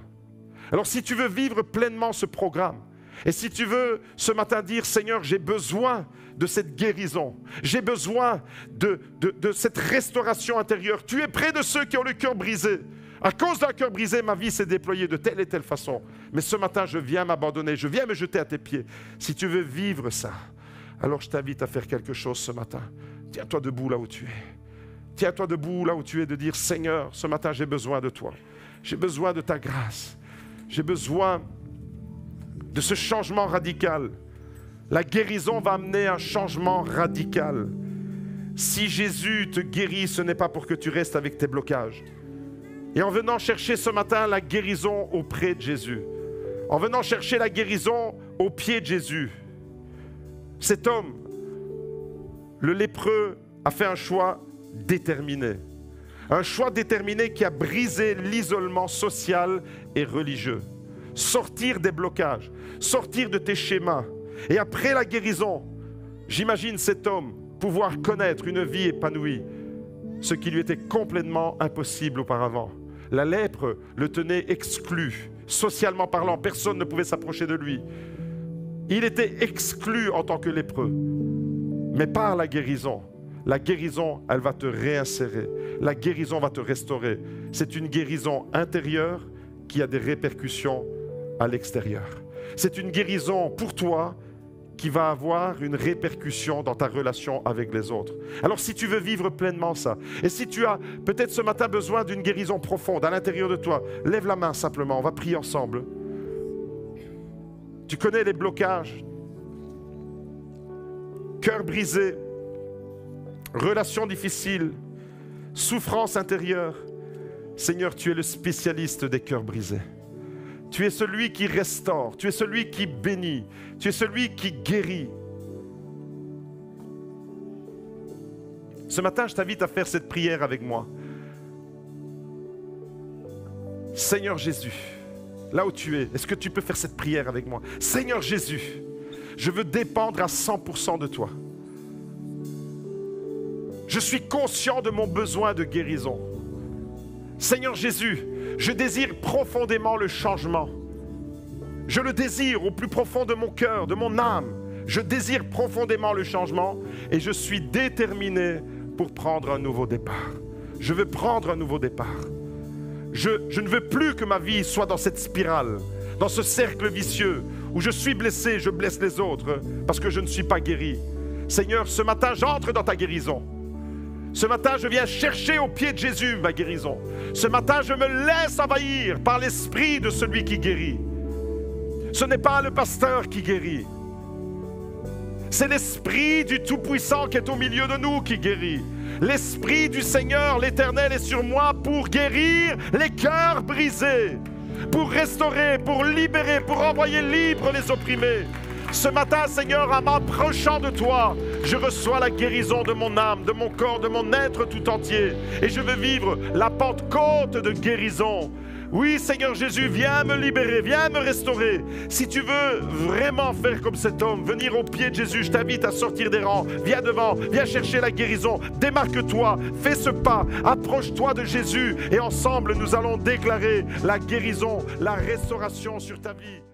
Alors si tu veux vivre pleinement ce programme, et si tu veux ce matin dire, Seigneur, j'ai besoin de cette guérison, j'ai besoin de cette restauration intérieure. Tu es près de ceux qui ont le cœur brisé. À cause d'un cœur brisé, ma vie s'est déployée de telle et telle façon. Mais ce matin, je viens m'abandonner, je viens me jeter à tes pieds. Si tu veux vivre ça, alors je t'invite à faire quelque chose ce matin. Tiens-toi debout là où tu es. Tiens-toi debout là où tu es, de dire, Seigneur, ce matin, j'ai besoin de toi. J'ai besoin de ta grâce. J'ai besoin de ce changement radical. La guérison va amener un changement radical. Si Jésus te guérit, ce n'est pas pour que tu restes avec tes blocages. Et en venant chercher ce matin la guérison auprès de Jésus, en venant chercher la guérison au pied de Jésus, cet homme, le lépreux, a fait un choix déterminé. Un choix déterminé qui a brisé l'isolement social et religieux. Sortir des blocages, sortir de tes schémas. Et après la guérison, j'imagine cet homme pouvoir connaître une vie épanouie, ce qui lui était complètement impossible auparavant. La lèpre le tenait exclu, socialement parlant, personne ne pouvait s'approcher de lui. Il était exclu en tant que lépreux. Mais par la guérison, elle va te réinsérer. La guérison va te restaurer. C'est une guérison intérieure qui a des répercussions à l'extérieur. C'est une guérison pour toi qui va avoir une répercussion dans ta relation avec les autres. Alors si tu veux vivre pleinement ça, et si tu as peut-être ce matin besoin d'une guérison profonde à l'intérieur de toi, lève la main simplement, on va prier ensemble. Tu connais les blocages, cœur brisé, relations difficiles, souffrance intérieure. Seigneur, tu es le spécialiste des cœurs brisés. Tu es celui qui restaure, tu es celui qui bénit, tu es celui qui guérit. Ce matin, je t'invite à faire cette prière avec moi. Seigneur Jésus, là où tu es, est-ce que tu peux faire cette prière avec moi? Seigneur Jésus, je veux dépendre à 100% de toi. Je suis conscient de mon besoin de guérison. Seigneur Jésus, je désire profondément le changement. Je le désire au plus profond de mon cœur, de mon âme. Je désire profondément le changement et je suis déterminé pour prendre un nouveau départ. Je veux prendre un nouveau départ. Je ne veux plus que ma vie soit dans cette spirale, dans ce cercle vicieux où je suis blessé, je blesse les autres parce que je ne suis pas guéri. Seigneur, ce matin, j'entre dans ta guérison. Ce matin, je viens chercher au pied de Jésus ma guérison. Ce matin, je me laisse envahir par l'esprit de celui qui guérit. Ce n'est pas le pasteur qui guérit. C'est l'esprit du Tout-Puissant qui est au milieu de nous qui guérit. L'Esprit du Seigneur, l'Éternel, est sur moi pour guérir les cœurs brisés, pour restaurer, pour libérer, pour envoyer libres les opprimés. Ce matin, Seigneur, en m'approchant de toi, je reçois la guérison de mon âme, de mon corps, de mon être tout entier. Et je veux vivre la Pentecôte de guérison. Oui, Seigneur Jésus, viens me libérer, viens me restaurer. Si tu veux vraiment faire comme cet homme, venir au pied de Jésus, je t'invite à sortir des rangs. Viens devant, viens chercher la guérison. Démarque-toi, fais ce pas, approche-toi de Jésus et ensemble, nous allons déclarer la guérison, la restauration sur ta vie.